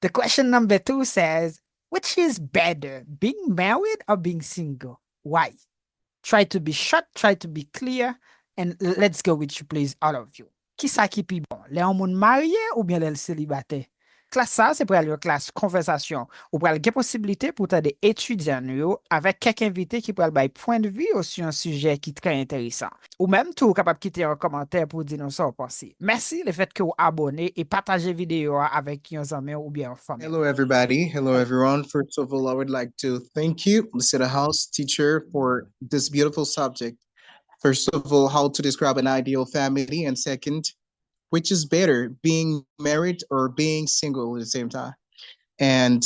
The question number two says, which is better, being married or being single? Why? Try to be short, try to be clear, and let's go with you, please, all of you. Qui sa qui pi bon? Les hommes mariés ou bien les célibataires? Classe ça, c'est pour aller classe conversation. Ou pour aller possibilité pour des étudiants yo, avec quelques invités qui pourraient avoir point de vue sur un sujet qui est très intéressant. Ou même tout capable de quitter un commentaire pour dire nous ça vous pensez. Merci le fait que vous abonnez et partagez vidéo avec vos amis ou bien en famille. Hello, everybody. Hello, everyone. First of all, I would like to thank you, Mr. House teacher, for this beautiful subject. First of all, how to describe an ideal family, and second, which is better, being married or being single at the same time. And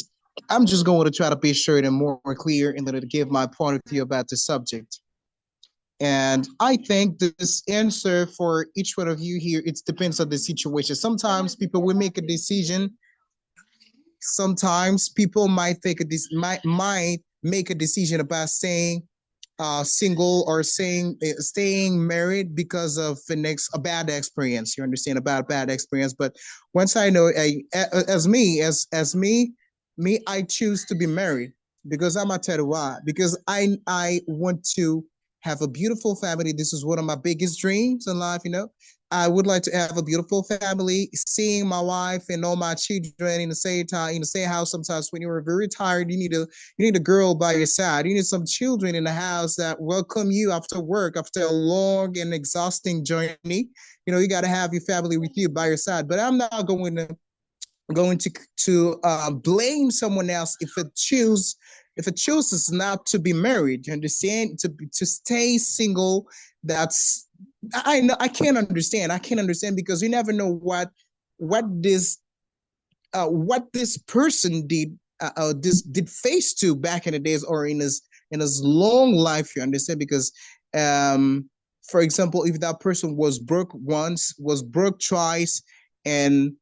I'm just going to try to be short and more clear and to give my point of view about the subject. And I think this answer for each one of you here, it depends on the situation. Sometimes people will make a decision. Sometimes people might might make a decision about saying single or saying staying married because of a bad experience. You understand, about bad experience. But once I know, as me, I choose to be married because I'm gonna tell you why. Because I want to have a beautiful family. This is one of my biggest dreams in life. I would like to have a beautiful family, seeing my wife and all my children in the same time, in the same house. Sometimes when you're very tired, you need a girl by your side. You need some children in the house that welcome you after work, after a long and exhausting journey. You got to have your family with you by your side. But I'm not going to blame someone else if it chooses not to be married. You understand, to stay single. That's I know I can't understand. I can't understand because you never know what this person did face to back in the days or in his long life. You understand, because for example, if that person was broke once, was broke twice, and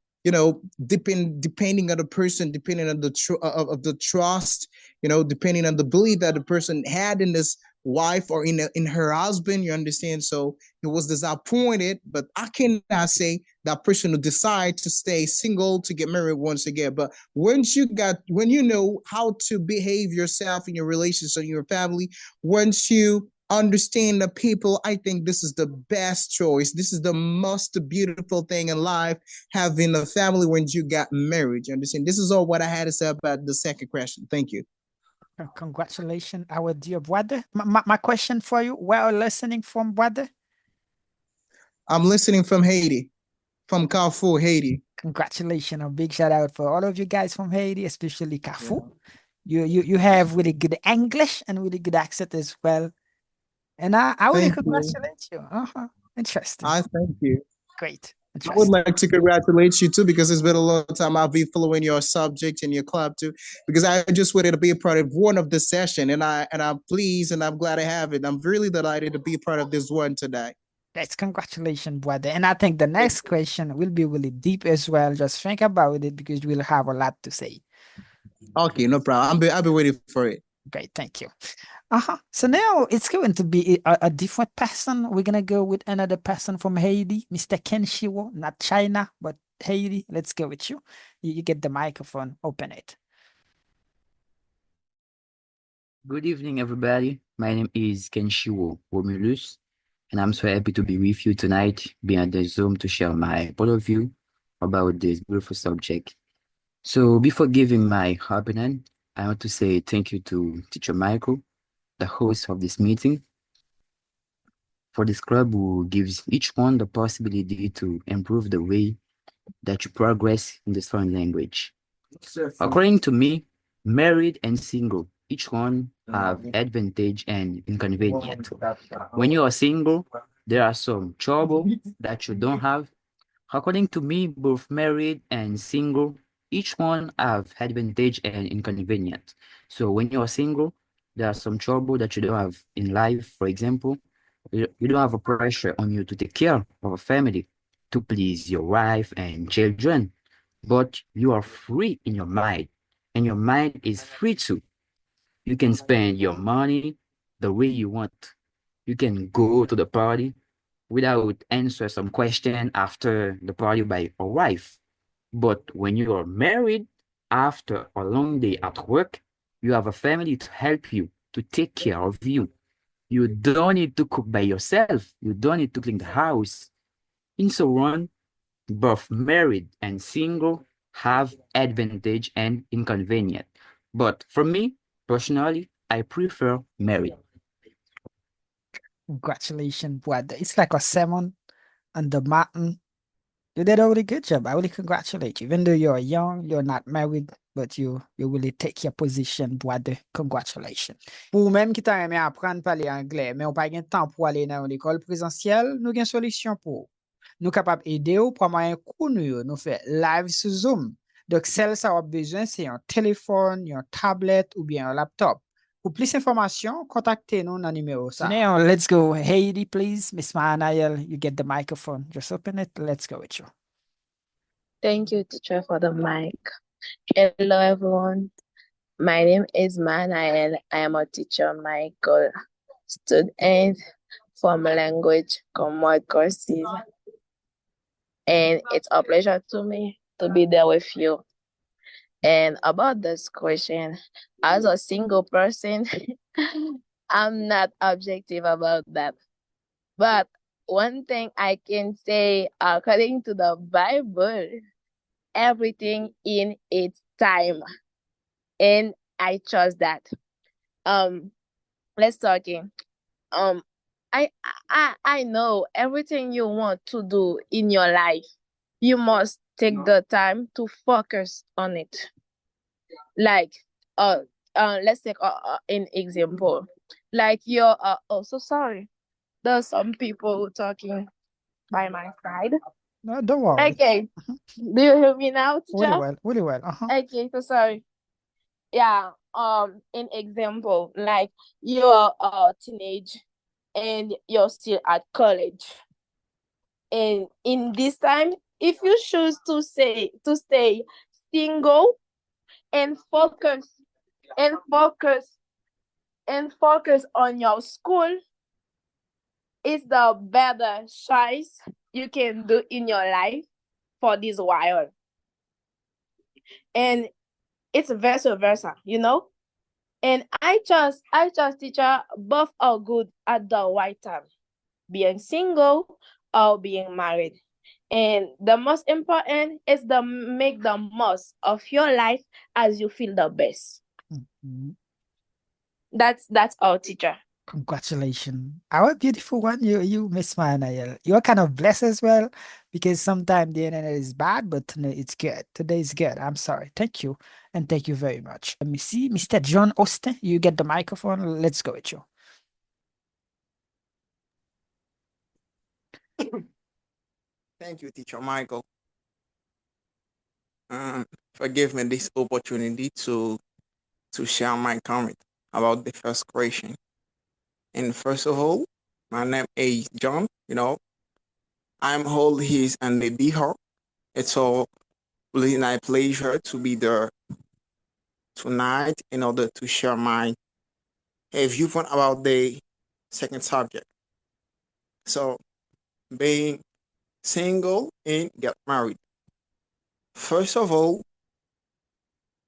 depending on the person, depending on the trust, depending on the belief that the person had in this wife or in her husband. You understand? So he was disappointed, but I cannot say that person will decide to stay single to get married once again. But when you know how to behave yourself in your relationship, in your family, once you understand the people, I think this is the best choice. This is the most beautiful thing in life, having a family when you got married. You understand? This is all what I had to say about the second question. Thank you. Congratulations, our dear brother. My question for you, where are you listening from, brother? I'm listening from Haiti, from Carrefour, Haiti. Congratulations, a big shout out for all of you guys from Haiti, especially Carrefour. You have really good English and really good accent as well. And I really Thank you. congratulate you. Interesting. I thank you. Great. I would Interesting. like to congratulate you too, because it's been a long time I've been following your subject and your club too. Because I just wanted to be a part of one of this session, and I'm pleased and I'm glad to have it. I'm really delighted to be a part of this one today. That's congratulations, brother. And I think the next question will be really deep as well. Just think about it because we'll have a lot to say. Okay, no problem. I'll be waiting for it. Great, thank you. So now it's going to be a different person. We're gonna go with another person from Haiti, Mr. Kenshiwo, not China, but Haiti. Let's go with you. You get the microphone, open it. Good evening, everybody. My name is Kenshiwo Romulus, and I'm so happy to be with you tonight, being at the Zoom to share my point of view about this beautiful subject. So, before giving my opinion, I want to say thank you to Teacher Michael, the host of this meeting, for this club who gives each one the possibility to improve the way that you progress in this foreign language. According to me, married and single, each one have advantage and inconvenience. When you are single, there are some trouble that you don't have. According to me, both married and single, each one have advantage and inconvenience. So when you are single, there are some trouble that you don't have in life. For example, you don't have a pressure on you to take care of a family, to please your wife and children, but you are free in your mind, and your mind is free too. You can spend your money the way you want. You can go to the party without answer some question after the party by a wife. But when you are married, after a long day at work, you have a family to help you, to take care of you. You don't need to cook by yourself. You don't need to clean the house. In so on, both married and single have advantage and inconvenience. But for me, personally, I prefer married. Congratulations, brother. It's like a sermon on the mountain. You did a really good job. I really congratulate you. Even though you're young, you're not married, but you really take your position, brother. Congratulations. Pour même qui t'a aimé apprendre à parler anglais, mais on pas de temps pour aller dans l'école présentielle, nous avons une solution pour. Nous capables d'aider ou pour moyen cours nous fait live sur Zoom. Donc, celle ça a besoin, c'est un téléphone, une tablette ou bien un laptop. Pour plus d'informations, contactez-nous dans le numéro ça. Let's go. Haiti, please. Miss Mahanayel, you get the microphone. Just open it. Let's go with you. Thank you, teacher, for the mic. Hello, everyone. My name is Manael. I am a teacher, Michael, student from language Comrade courses. And it's a pleasure to me to be there with you. And about this question, as a single person, I'm not objective about that. But one thing I can say, according to the Bible, everything in its time. And I trust that. Let's talking. I know everything you want to do in your life, you must take the time to focus on it. Like, let's take an example. Like you're oh, so sorry. There's some people talking by my side. No, don't worry. Okay. Do you hear me now, teacher? Really well, really well. Okay, so sorry. Yeah, an example, like you're a teenage and you're still at college. And in this time, if you choose to stay single and focus and focus and focus on your school, it's the better choice you can do in your life for this while. And it's vice versa, you know? And I trust teacher, both are good at the right time, being single or being married. And the most important is to make the most of your life as you feel the best. Mm-hmm. That's our teacher. Congratulations. Our beautiful one, you Miss Manayel. You're kind of blessed as well because sometimes the internet is bad, but today it's good. Today is good. I'm sorry. Thank you. And thank you very much. Let me see. Mr. John Austin, you get the microphone. Let's go with you. Thank you, Teacher Michael. For giving me this opportunity to share my comment about the first question. And first of all, my name is John. I'm hold his and the Bihar. It's a really nice pleasure to be there tonight in order to share my viewpoint about the second subject. So, being single and get married. First of all,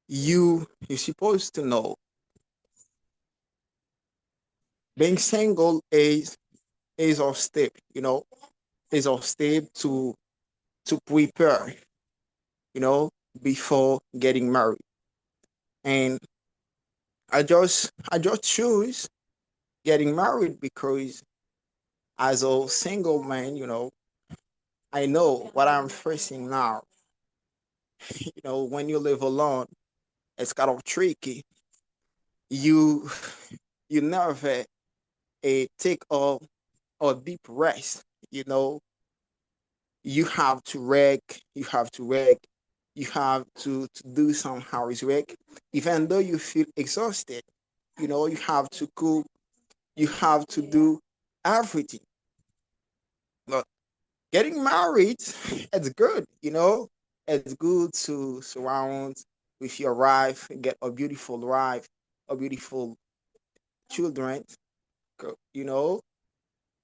you're supposed to know being single is a step, is a step to prepare, before getting married. And I just choose getting married because as a single man, I know what I'm facing now. When you live alone, it's kind of tricky. You never take a deep rest. You have to work. You have to do some hours work, even though you feel exhausted. You have to cook. You have to do everything. But getting married, it's good. It's good to surround with your wife, get a beautiful wife, a beautiful children,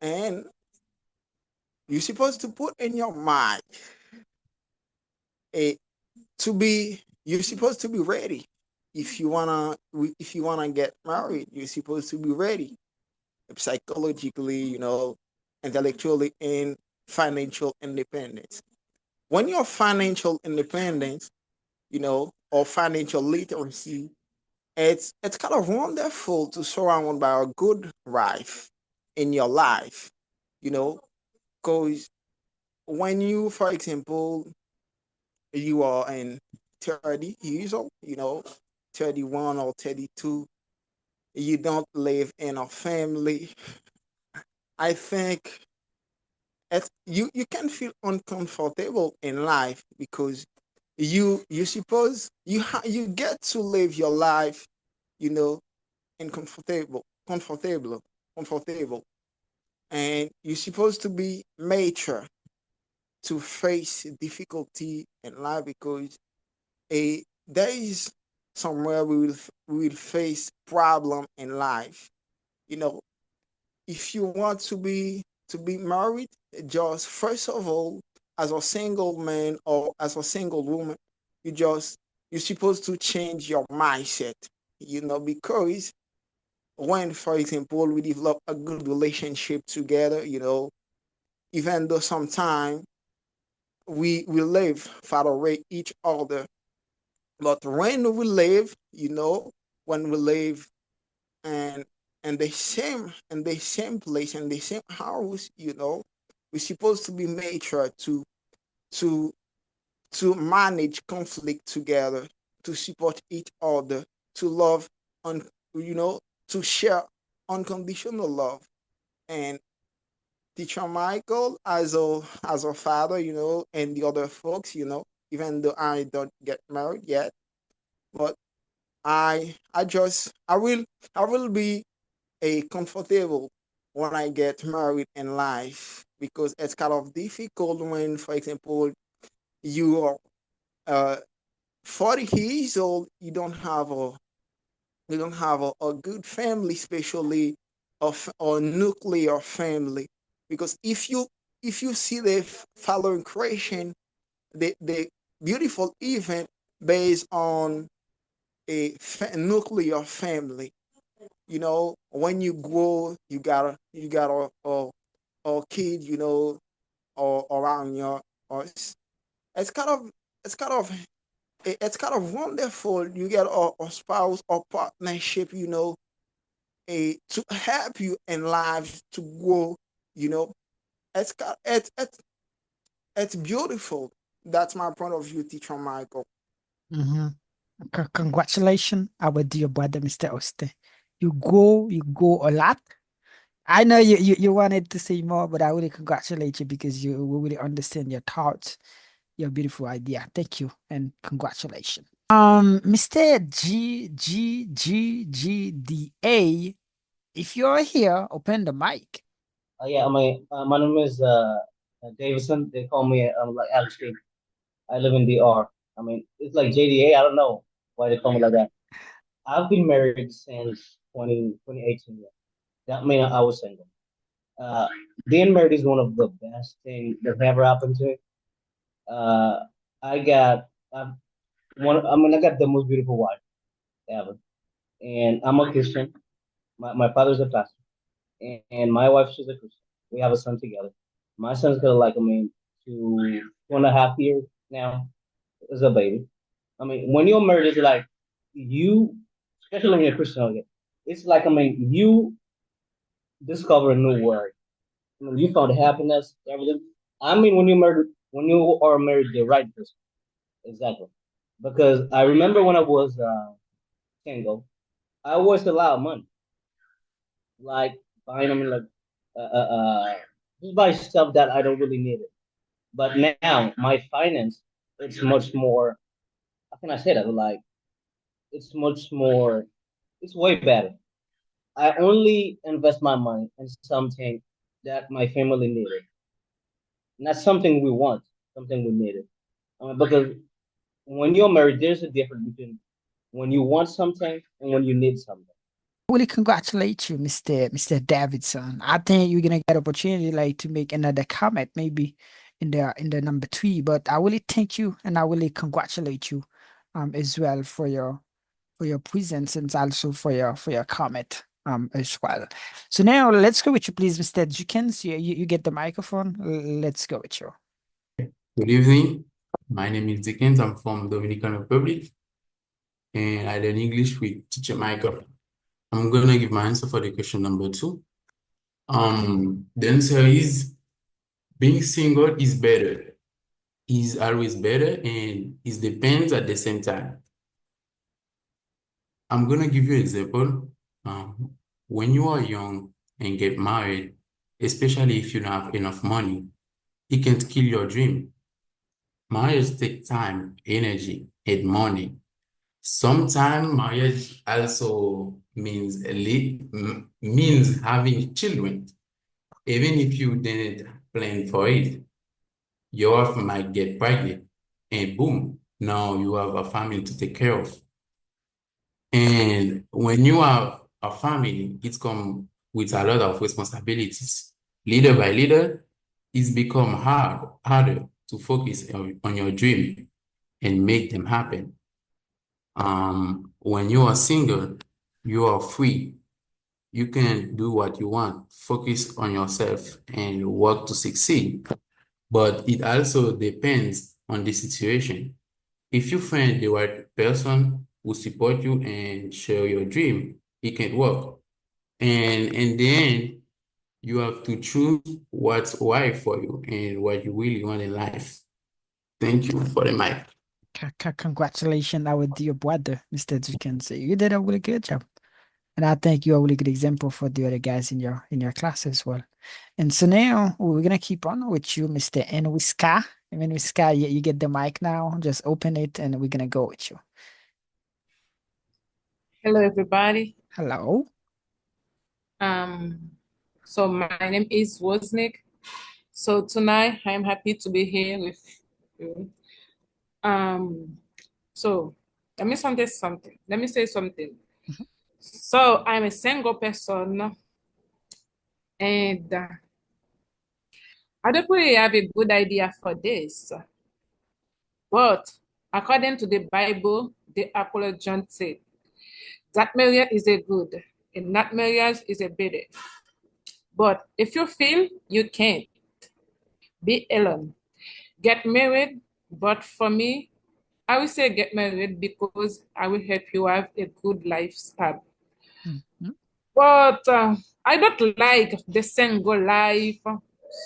and you're supposed to put in your mind to be you're supposed to be ready. If you wanna get married, you're supposed to be ready psychologically, intellectually, and financial independence. When you're financial independence, or financial literacy, it's kind of wonderful to surround by a good wife in your life, you know, because when you, for example, you are in 30 years old, 31 or 32, you don't live in a family. I think you can feel uncomfortable in life because you suppose you get to live your life, you know, in comfortable, and you're supposed to be mature to face difficulty in life because there is somewhere we will face problem in life. You know, if you want to be married, just first of all, as a single man or as a single woman, you're supposed to change your mindset. Because when, for example, we develop a good relationship together, even though sometimes we live far away each other, but when we live, when we live and in the same place in the same house, we're supposed to be mature to to manage conflict together, to support each other, to love, un, you know, to share unconditional love. And Teacher Michael, as a father, and the other folks, even though I don't get married yet, but I will be a comfortable when I get married in life because it's kind of difficult when, for example, you are uh, 40 years old, you don't have a good family, especially of or nuclear family, because if you see the following creation, the beautiful event based on a nuclear family. When you grow, you got a kid, or around your us. It's kind of it's kind of it's kind of wonderful. You get a spouse or partnership, to help you in life to grow. You know, it's got it's beautiful. That's my point of view, Teacher Michael. Mm-hmm. Congratulations, our dear brother, Mr. Oste. You go a lot. I know you wanted to say more, but I really congratulate you because you really understand your thoughts, your beautiful idea. Thank you and congratulations. Mr. GGGGDA, if you're here, open the mic. Yeah, my name is Davison. They call me like Alex King. I live in DR. I mean, it's like JDA. I don't know why they call me like that. I've been married since 2018. Yeah. That mean I was single. Uh, Being married is one of the best things that ever happened to me. Uh, I got I I got the most beautiful wife ever, and I'm a Christian. My father's a pastor, and my wife she's a Christian. We have a son together. My son's got like 2.5 years now as a baby. I mean, when you're married, it's like you, especially when you're Christian, okay, it's like you discover a new word. I mean, you found happiness, everything. I mean, when you are married, the right person, exactly. Because I remember when I was single, I always allowed money, like buying, like just buy stuff that I don't really need it. But now my finance, it's much more. How can I say that? Like it's much more. It's way better. I only invest my money in something that my family needed, not something we want, something we needed. Because when you're married, there's a difference between when you want something and when you need something. Really congratulate you, Mr. Davidson. I think you're gonna get opportunity like to make another comment maybe in the number three. But I really thank you and I really congratulate you as well for your presence and also for your comment as well. So now let's go with you, please, Mr. Jukens. You get the microphone. Let's go with you. Good evening. My name is Dickens. I'm from Dominican Republic, and I learn English with teacher Michael. I'm gonna give my answer for the question number 2. The answer is being single is better. Is always better, and it depends at the same time. I'm gonna give you an example. When you are young and get married, especially if you don't have enough money, it can kill your dream. Marriage takes time, energy, and money. Sometimes marriage also means means having children, even if you didn't plan for it. Your wife might get pregnant, and boom, now you have a family to take care of. And when you have a family, it comes with a lot of responsibilities. Little by little, it's become harder to focus on your dream and make them happen. When you are single, you are free. You can do what you want, focus on yourself, and work to succeed. But it also depends on the situation. If you find the right person who support you and share your dream, it can work. And in the end, you have to choose what's right for you and what you really want in life. Thank you for the mic. Congratulations, our dear brother, Mr. Jukens. You did a really good job. And I think you're a really good example for the other guys in your class as well. And so now we're gonna keep on with you, Mr. Enwiska. Enwiska, you get the mic now. Just open it and we're gonna go with you. Hello, everybody. Hello. So my name is Wozniak. So tonight I'm happy to be here with you. So let me say something. So I'm a single person, and I don't really have a good idea for this. But according to the Bible, the Apostle John said that marriage is a good and not marriage is a better. But if you feel you can't be alone, get married. But for me, I will say get married because I will help you have a good lifestyle. But I don't like the single life.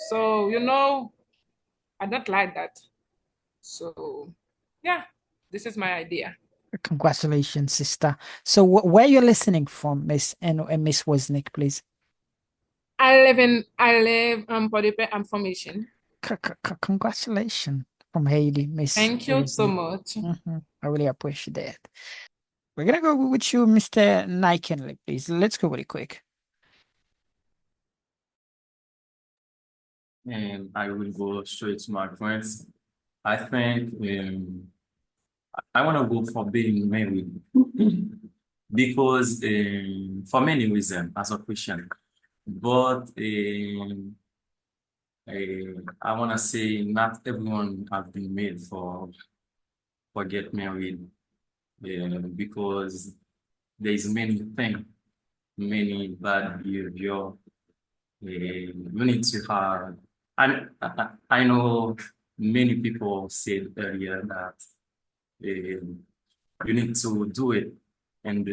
So, I don't like that. So, yeah, this is my idea. Congratulations, sister. So where you're listening from, Miss and Miss Wozniak, please? I live I'm from Haitian. Congratulations from Haiti, Miss. Thank you so much. I really appreciate that. We're gonna go with you, Mr. Nikenley, please. Let's go really quick. And I will go straight to my points. I think I want to go for being married because for many reasons as a Christian, but I want to say not everyone have been made for get married because there is many things, many bad behavior. You need to have. I know many people said earlier that you need to do it in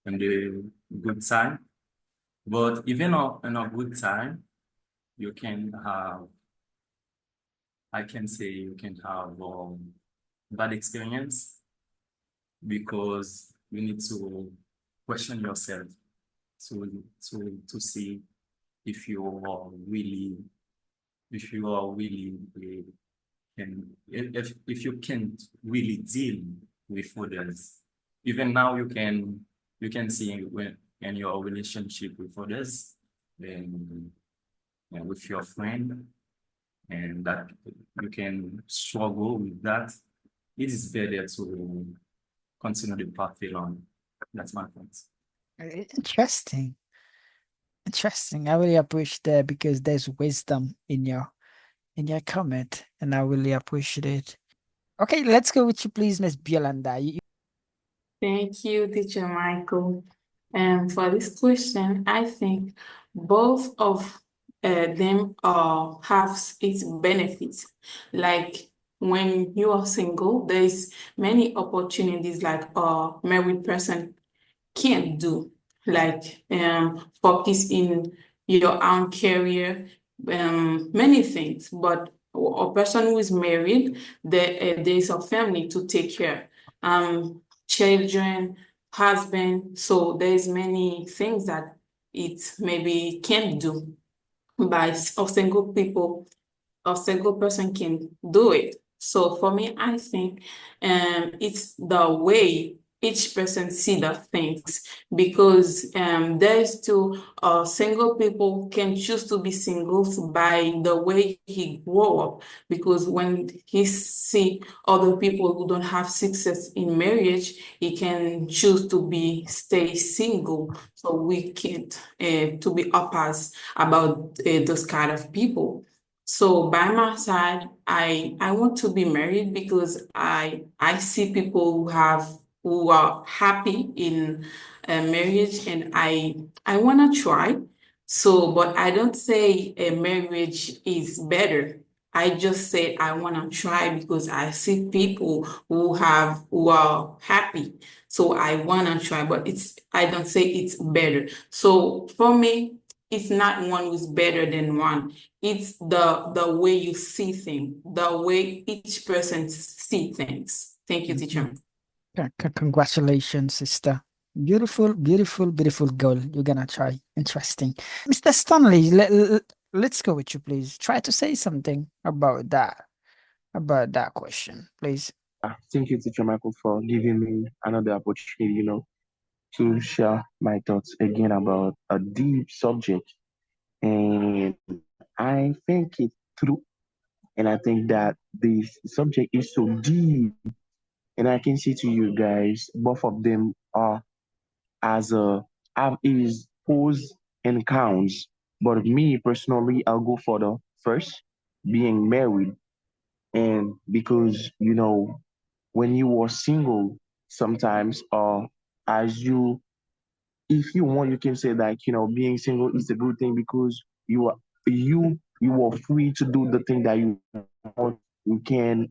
the good time, but even in a good time, you can have. I can say you can have bad experience because you need to question yourself to see if you are really if you can't really deal with others. Even now you can see when in your relationship with others and with your friend, and that you can struggle with that. It is better to continue the path alone. That's my point. Interesting. I really appreciate that because there's wisdom in your comment, and I really appreciate it. Okay, let's go with you, please, Miss Biolanda. Thank you, Teacher Michael. And for this question, I think both of them have its benefits. Like when you are single, there's many opportunities like a married person can't do, like focus in your own career, many things. But a person who is married, there is a family to take care, children, husband. So there's many things that it maybe can't do by a single people, a single person can do it. So for me, I think it's the way each person see the things, because there's still single people can choose to be singles by the way he grow up, because when he see other people who don't have success in marriage, he can choose to be stay single. So we can't to be opposed about those kind of people. So by my side, I want to be married because I see people who are happy in marriage, and I want to try. So, but I don't say a marriage is better. I just say I want to try because I see people who are happy. So I want to try, but I don't say it's better. So for me, it's not one who's better than one. It's the way you see things, the way each person see things. Thank you, teacher. Congratulations, sister. Beautiful, beautiful, beautiful girl. You're gonna try. Interesting. Mr. Stanley, let's go with you, please. Try to say something about that question, please. Thank you, Teacher Michael, for giving me another opportunity, to share my thoughts again about a deep subject. And I think it's true. And I think that this subject is so deep. And I can say to you guys, both of them are as a have is pros and cons. But me personally, I'll go for the first, being married. And because, when you are single, sometimes, as you if you want, you can say that being single is a good thing because you are free to do the thing that you want. You can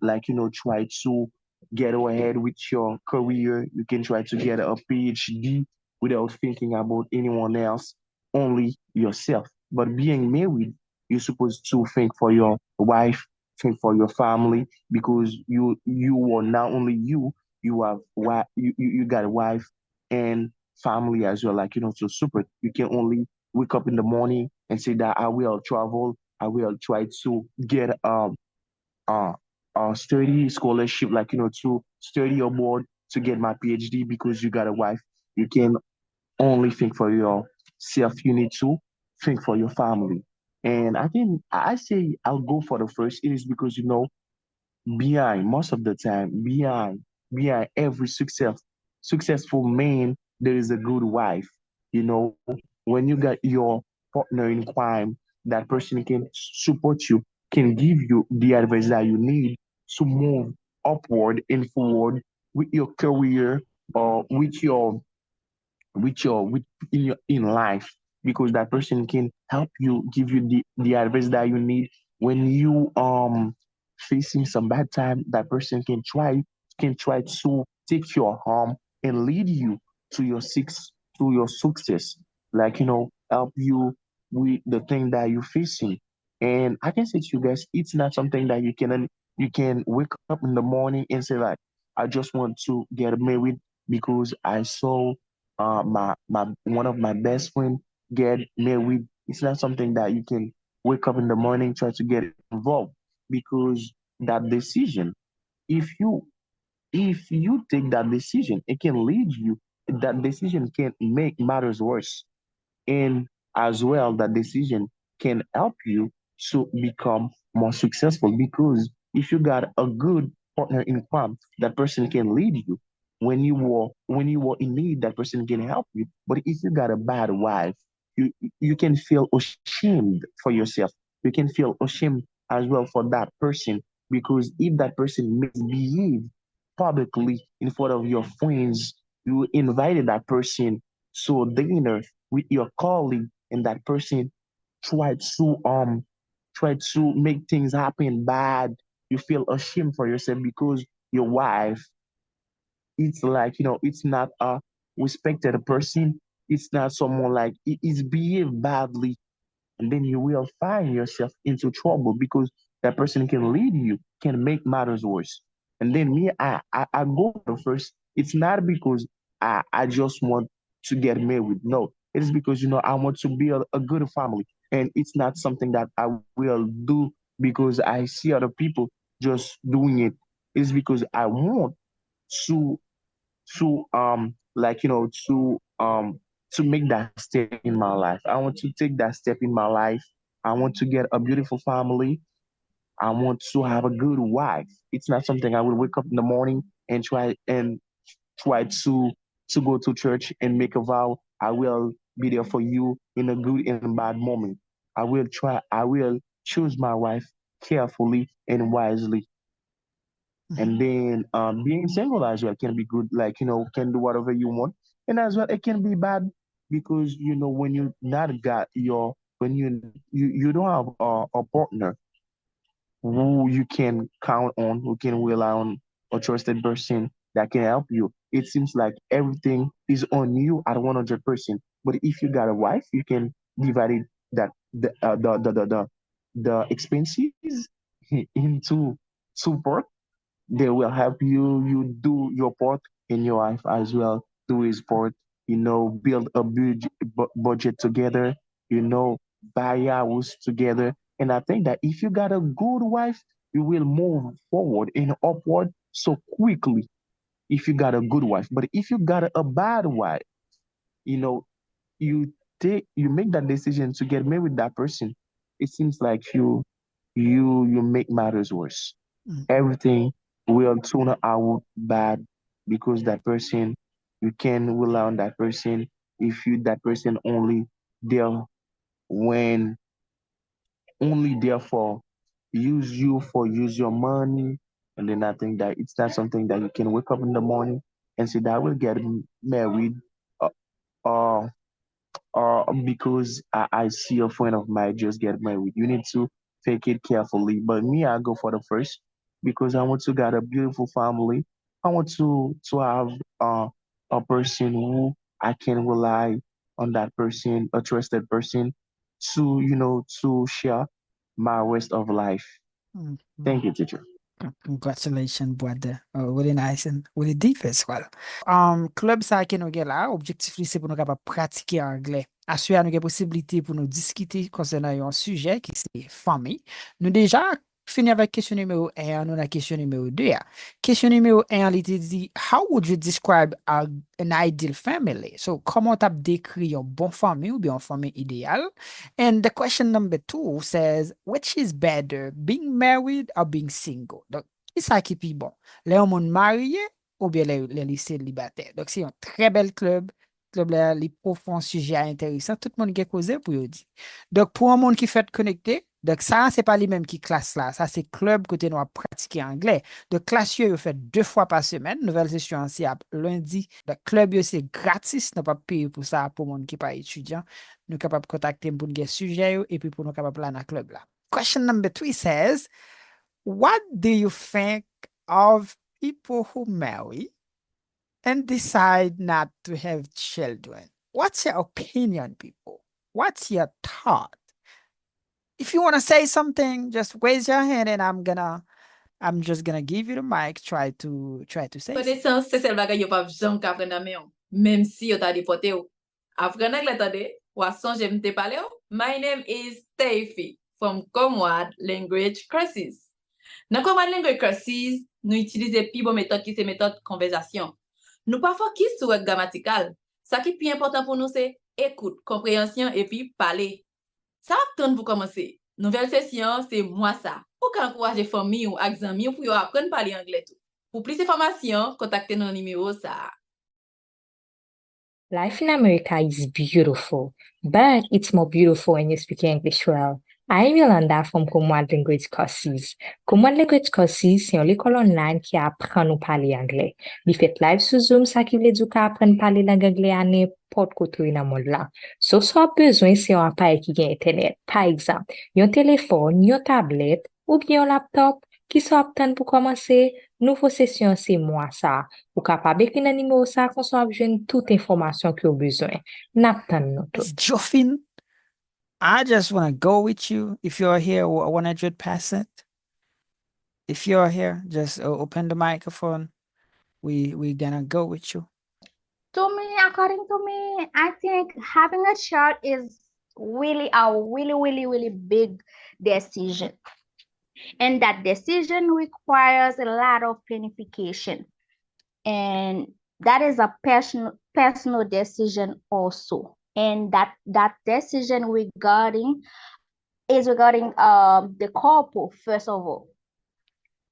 try to get ahead with your career. You can try to get a PhD without thinking about anyone else, only yourself. But being married, you're supposed to think for your wife, think for your family, because you are not only you have you got a wife and family as well. To support. You can only wake up in the morning and say that I will travel. I will try to get uh, a study scholarship, to study abroad to get my PhD because you got a wife. You can only think for yourself. You need to think for your family. And I think I say I'll go for the first. It is because behind most of the time behind every successful man there is a good wife. When you got your partner in crime, that person can support you, can give you the advice that you need to move upward and forward with your career or with in life, because that person can help you, give you the advice that you need when you facing some bad time. That person can try to take your arm and lead you to your success, help you with the thing that you're facing. And I can say to you guys, it's not something that you can wake up in the morning and say like, I just want to get married because I saw my one of my best friend get married. It's not something that you can wake up in the morning try to get involved, because that decision, if you take that decision, it can lead you. That decision can make matters worse, and as well that decision can help you to become more successful, because if you got a good partner in crime, that person can lead you when you were in need. That person can help you. But if you got a bad wife, you can feel ashamed for yourself. You can feel ashamed as well for that person because if that person misbehave publicly in front of your friends, you invited that person to a dinner with your colleague, and that person tried to make things happen bad. You feel ashamed for yourself because your wife, it's like, it's not a respected person. It's not someone like it's behaved badly, and then you will find yourself into trouble because that person can lead you, can make matters worse. And then me, I go for the first. It's not because I just want to get married. No, it is because I want to build a good family, and it's not something that I will do because I see other people just doing it. It's because I want to to make that step in my life. I want to take that step in my life. I want to get a beautiful family. I want to have a good wife. It's not something I will wake up in the morning and try to go to church and make a vow. I will be there for you in a good and bad moment. I will choose my wife carefully and wisely. And then being single as well can be good, like can do whatever you want. And as well it can be bad because when you not got your when you don't have a partner who you can count on, who can rely on, a trusted person that can help you. It seems like everything is on you at 100%. But if you got a wife, you can divide it, that the expenses into two parts. They will help you. You do your part, and your wife as well do his part. Build a budget together. Buy a house together. And I think that if you got a good wife, you will move forward and upward so quickly. If you got a good wife, but if you got a bad wife, you know, you make that decision to get married with that person. It seems like you make matters worse. Mm. Everything will turn out bad because that person, you can rely on that person. If you that person there when only there for use your money, and then I think that it's not something that you can wake up in the morning and say that I will get married, uh, or because I see a friend of mine just get married. You need to take it carefully. But me, I go for the first because I want to get a beautiful family. I want to have a person who I can rely on, that person, a trusted person, to share my rest of life. Mm. Thank you, teacher. Congratulations, brother. Really nice and really deep as well. Club sa ke nou gen la, objektif li se pou nou kapap pratike anglais. Asya nou gen posibilite pou nou diskite konsenan yon suje ki se fami. Nou deja fini avec question numéro 1, nous la question numéro 2. Question numéro 1, il te dit, how would you describe an ideal family? So, comment tu décrit une bonne famille ou bien une famille idéale? And the question number 2 says, which is better, being married or being single? Donc, qui ça qui est bon? Les hommes mariés ou bien les célibataires? Donc, c'est un très bel club. Club là, les profonds sujets intéressants. Tout le monde qui a causé pour y dire. Donc, pour un monde qui fait connecter, donc ça, c'est pas les mêmes qui classe là. Ça, c'est club côté nous à pratiquer anglais. Donc, classe, yo fait 2 fois par semaine. Nouvelle session, c'est à lundi. Donc, club, yo, c'est gratis. Nous pas payer pour ça pour monde qui pas étudiant. Nous capable de contacter pour des sujets yo, et puis pour nous capable là dans club là. Question number 3 says, what do you think of people who marry and decide not to have children? What's your opinion, people? What's your thought? If you want to say something, just raise your hand and I'm just gonna give you the mic. Try to say something. Connaissance, c'est celle bagay yo pa jam ka apprendre nan yon. Même si yo ta deporté ou. Apprendre anglais tande, ou a sonje mte pale ou. My name is Steffi from Comrade Language Courses. Dans Comrade Language Courses, nous utilisons pi bon méthode qui c'est méthode conversation. Nous pas focus sur grammatical. Ça qui est plus important pour nous c'est écoute, compréhension et puis parler. Ça attend pour commencer. Nouvelle session, c'est moi ça. Pour encourager famille ou amis pour apprendre à parler anglais tout. Pour plus d'informations, contactez nos numéros ça. Life in America is beautiful, but it's more beautiful when you speak English well. I'm Yolanda from Comrade Language Courses. Comrade Language Courses, c'est une école online qui apprend nous parler anglais. Il fait live sur Zoom, ça qui veut dire qu'on apprend à parler langue anglais à n'importe côté dans le monde là. So, soit besoin, c'est un appareil qui a Internet. Par exemple, un téléphone, une tablette ou bien un laptop qui soit apte pour commencer. Nouveau session, c'est moi ça. Ou capable d'écrire un numéro ça, qu'on soit besoin toute information que vous avez besoin. N'attend nous tout. It's Joffin. I just want to go with you. If you're here, 100%. If you're here, just open the microphone. We're gonna go with you. To me, according to me, I think having a child is really a really big decision. And that decision requires a lot of planification. And that is a personal decision also. And that decision regarding the couple, first of all.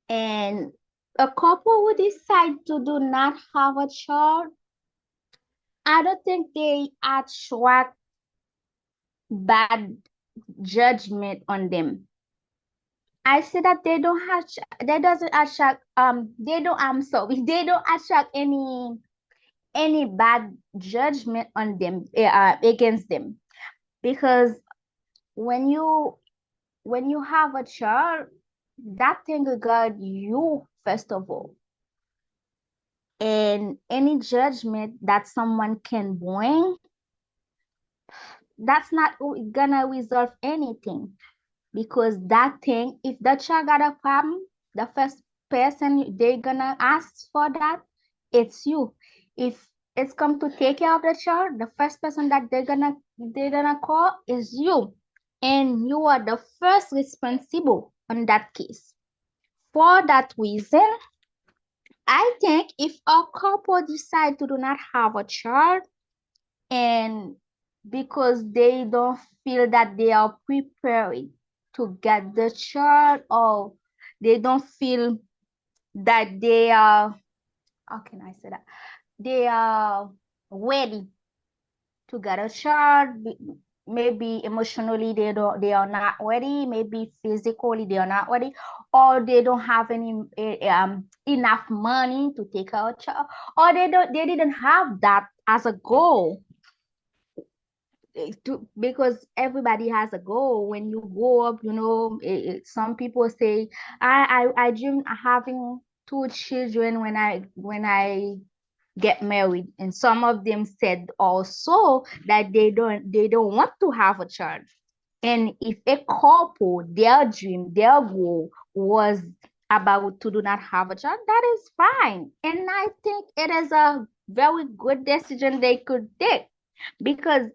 And a couple who decide to do not have a child, I don't think they attract bad judgment on them. I say that they don't attract any bad judgment on them against them, because when you have a child, that thing regard you first of all, and any judgment that someone can bring, that's not gonna resolve anything. Because that thing, if the child got a problem, the first person they're gonna ask for that, it's you. If it's come to take care of the child, the first person that they're gonna call is you. And you are the first responsible on that case. For that reason, I think if a couple decide to do not have a child, and because they don't feel that they are prepared to get the child, or they don't feel that they are, how can I say that? They are ready to get a child. Maybe emotionally they are not ready, maybe physically they are not ready, or they don't have any enough money to take care of a child, or they didn't have that as a goal. Because everybody has a goal. When you grow up, some people say, I dream of having 2 children when I get married, and some of them said also that they don't want to have a child. And if a couple, their dream, their goal was about to do not have a child, that is fine. And I think it is a very good decision they could take, because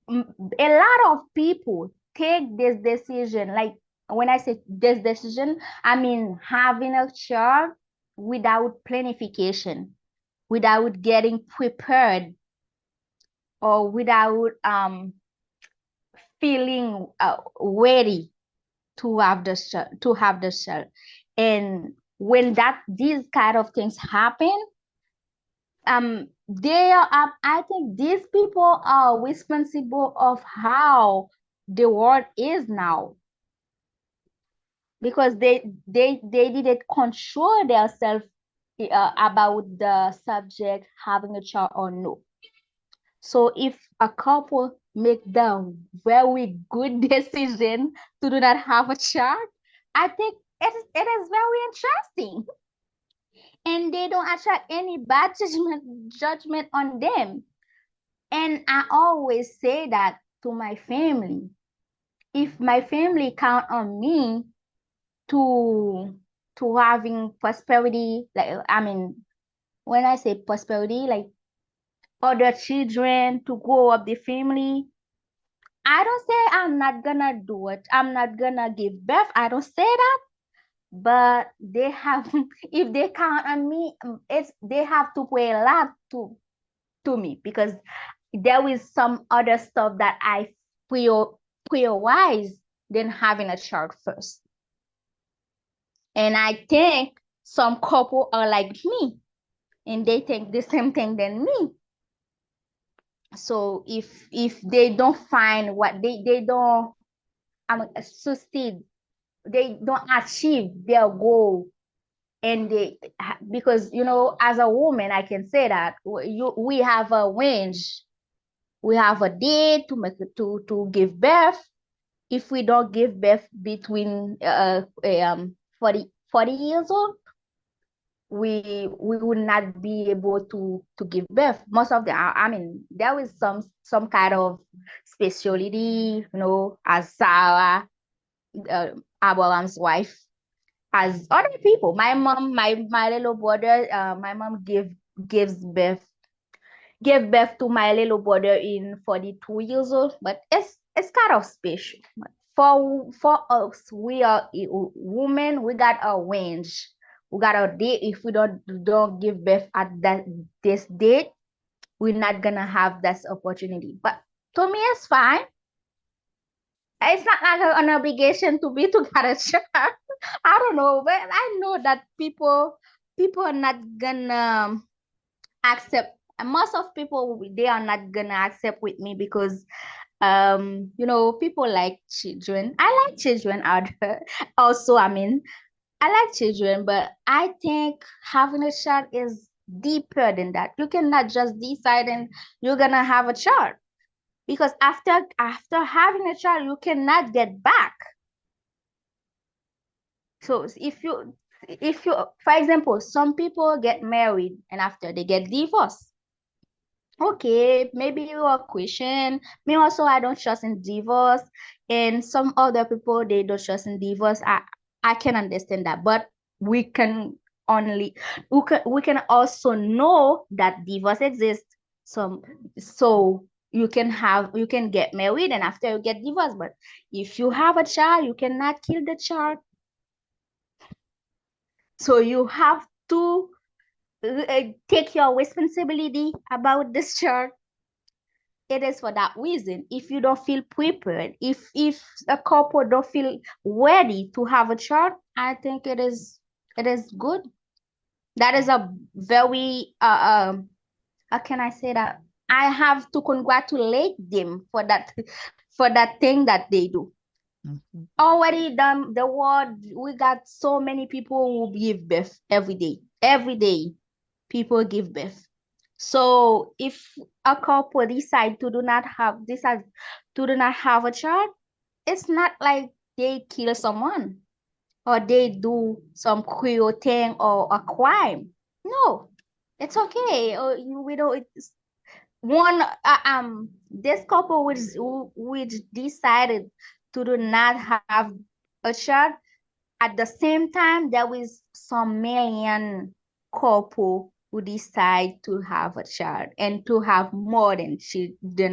a lot of people take this decision, like when I say this decision, I mean having a child without planification, without getting prepared, or without feeling ready to have the child. And when these kind of things happen, I think these people are responsible of how the world is now, because they didn't control themselves about the subject having a child or no. So if a couple make the very good decision to do not have a child, I think it is very interesting. And they don't attract any bad judgment on them. And I always say that to my family. If my family count on me to having prosperity, like, I mean, when I say prosperity, like other children to grow up the family, I don't say I'm not gonna do it. I'm not gonna give birth. I don't say that. But they have, if they count on me, they have to pay a lot to me, because there is some other stuff that I prioritize than having a child first. And I think some couple are like me, and they think the same thing than me. So if they don't find what they don't succeed, they don't achieve their goal, and because as a woman, I can say that we have a range, we have a date to give birth. If we don't give birth between 40 years old, we would not be able to give birth. Most of the, I mean, there is some kind of specialty, as Sarah, Abraham's wife, as other people. My mom, my little brother, my mom gave birth to my little brother in 42 years old, but it's kind of special. For us, we are women, we got a range. We got a date. If we don't give birth at this date, we're not gonna have this opportunity. But to me, it's fine. It's not like an obligation to be together. I don't know, but I know that people are not gonna accept. Most of people, they are not gonna accept with me because people like children. I like children also. I mean, I like children, but I think having a child is deeper than that. You cannot just decide and you're gonna have a child, because after having a child, you cannot get back. So if you, for example, some people get married and after they get divorced. Okay, maybe you are Christian. Me also, I don't trust in divorce, and some other people, they don't trust in divorce. I can understand that, but we can we can also know that divorce exists. So you can get married and after you get divorced, but if you have a child, you cannot kill the child. So you have to take your responsibility about this child. It is for that reason. If you don't feel prepared, if a couple don't feel ready to have a child, I think it is good. That is a very how can I say that? I have to congratulate them for that thing that they do. Already done the world, we got so many people who give birth every day. Every day, people give birth. So if a couple decide to do not have a child, it's not like they kill someone or they do some cruel thing or a crime. No, it's okay. We don't. One this couple which decided to do not have a child. At the same time, there is some million couple who decide to have a child and to have more than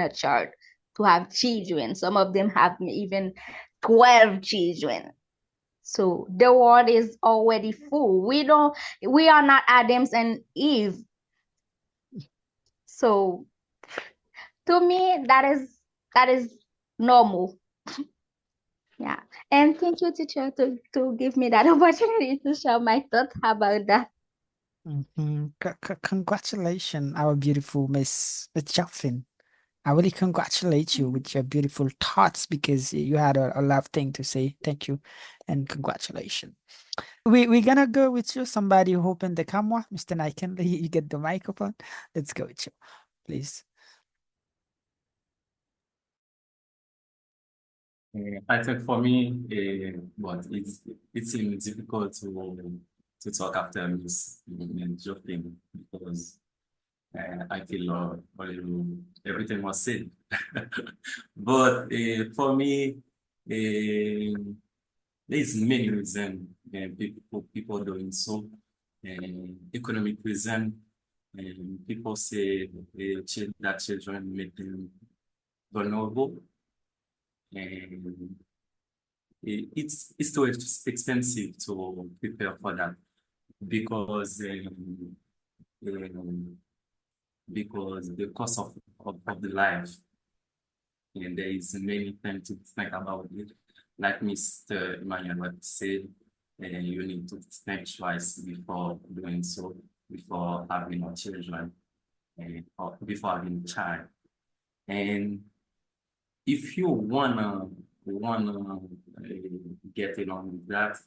a child, to have children. Some of them have even 12 children. So the world is already full. We are not Adams and Eve. So to me, that is normal. Yeah. And thank you, teacher, to give me that opportunity to share my thoughts about that. Congratulations, our beautiful Miss Joffin. I really congratulate you with your beautiful thoughts because you had a lot of things to say. Thank you and congratulations. We're gonna go with you. Somebody who opened the camera, Mr. Niken, you get the microphone. Let's go with you, please. I think for me, but it seems difficult to talk after Miss Joffin because I feel everything was said. But for me, there's many reasons people doing so. Economic reason, and people say that children make them vulnerable. And it's too expensive to prepare for that because the cost of the life, and there is many things to think about it. Like Mr. Emmanuel said, you need to think twice before doing so, before having a children, or before having a child. And if you wanna we want to get in on that,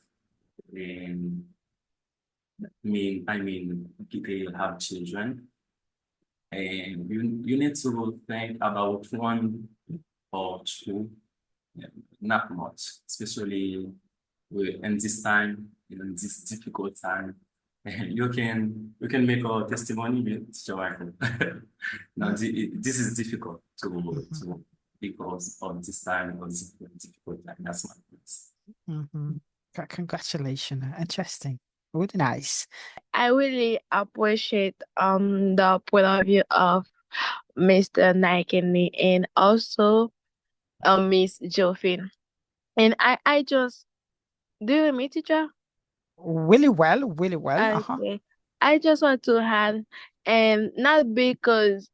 and people have children, and you need to think about one or two, not much, especially in this time, in this difficult time. You can make a testimony with Teacher Michael. Now, this is difficult to because of this time was difficult time. That's my point. Congratulations. Interesting. Really nice. I really appreciate the point of view of Mr. Nike and also Miss Jophine. And I just do you hear me, teacher? Really well, really well. Okay. I just want to add, and not because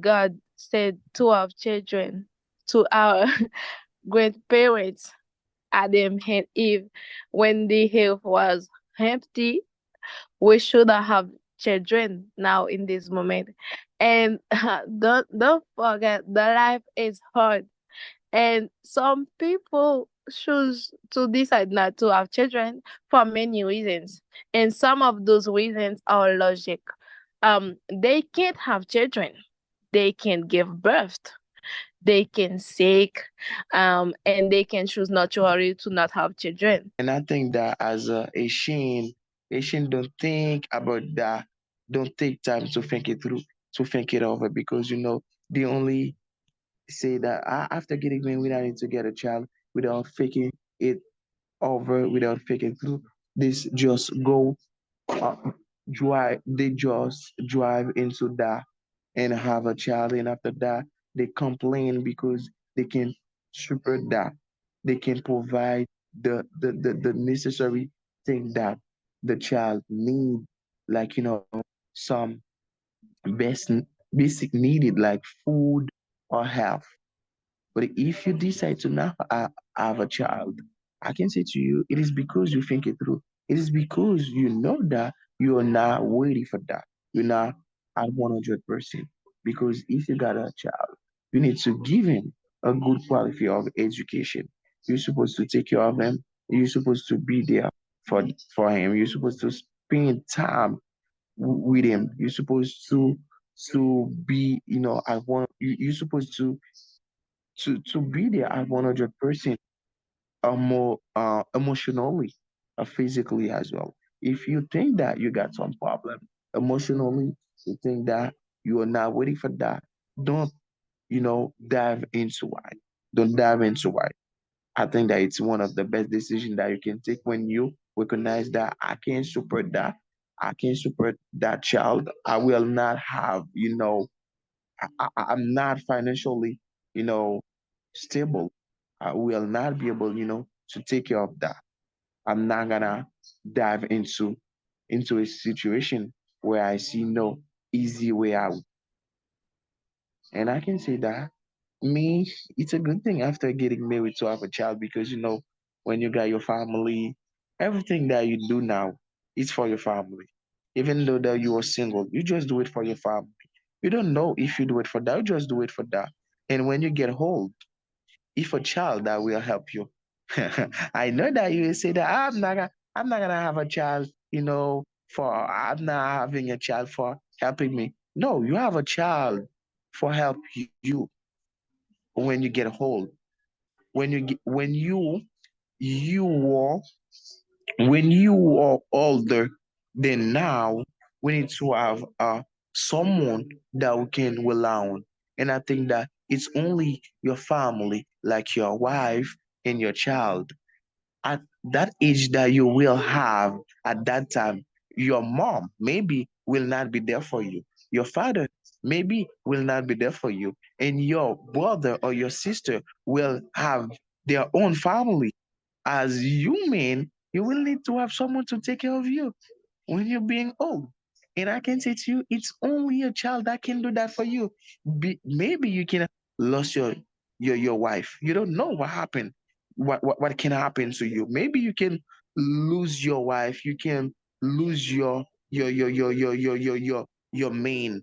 God said to have children to our grandparents, Adam and Eve, when the earth was empty, we should have children now in this moment. And don't forget, the life is hard, and some people choose to decide not to have children for many reasons, and some of those reasons are logic. They can't have children, they can give birth, they can sick, and they can choose naturally to not have children. And I think that as a Asian don't think about that, don't take time to think it through, to think it over, because they only say that after getting married, I need to get a child without thinking it over, without thinking through. This just go uh, they just drive into that and have a child, and after that they complain because they can support that, they can provide the necessary thing that the child need, like some best basic needed like food or health. But if you decide to not have a child, I can say to you, it is because you think it through. It is because you know that you are not ready for that. You're not at 100%. Because if you got a child, you need to give him a good quality of education. You're supposed to take care of him. You're supposed to be there for him. You're supposed to spend time with him. You're supposed to be, at one. You're supposed to be there at 100%, more emotionally, physically as well. If you think that you got some problem emotionally, you think that you are not ready for that, don't dive into why. Don't dive into why. I think that it's one of the best decisions that you can take when you recognize that I can't support that. I can't support that child. I will not have, I'm not financially, you know, stable. I will not be able, to take care of that. I'm not gonna dive into a situation where I see no easy way out. And I can say that me, it's a good thing after getting married to have a child, because when you got your family, everything that you do now is for your family. Even though that you are single, you just do it for your family. You don't know if you do it for that, you just do it for that. And when you get old, if a child that will help you, I know that you will say that I'm not gonna have a child, for I'm not having a child for helping me. No, you have a child for help you when you get old. You are when you are older than now, we need to have someone that we can rely on. And I think that it's only your family, like your wife and your child. At that age that you will have at that time, your mom maybe will not be there for you. Your father maybe will not be there for you. And your brother or your sister will have their own family. As human, you will need to have someone to take care of you when you're being old. And I can say to you, it's only a child that can do that for you. Maybe you can lose your wife. You don't know what happened, what can happen to you. Maybe you can lose your wife. You can lose your main.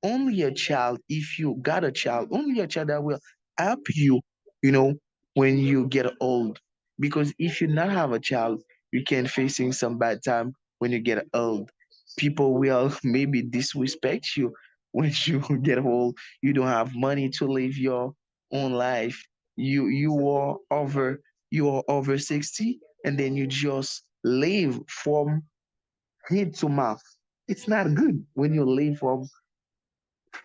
Only a child, if you got a child, only a child that will help you, you know, when you get old. Because if you not have a child, you can facing some bad time when you get old. People will maybe disrespect you when you get old. You don't have money to live your own life. You are over 60, and then you just live from head to mouth. It's not good when you live from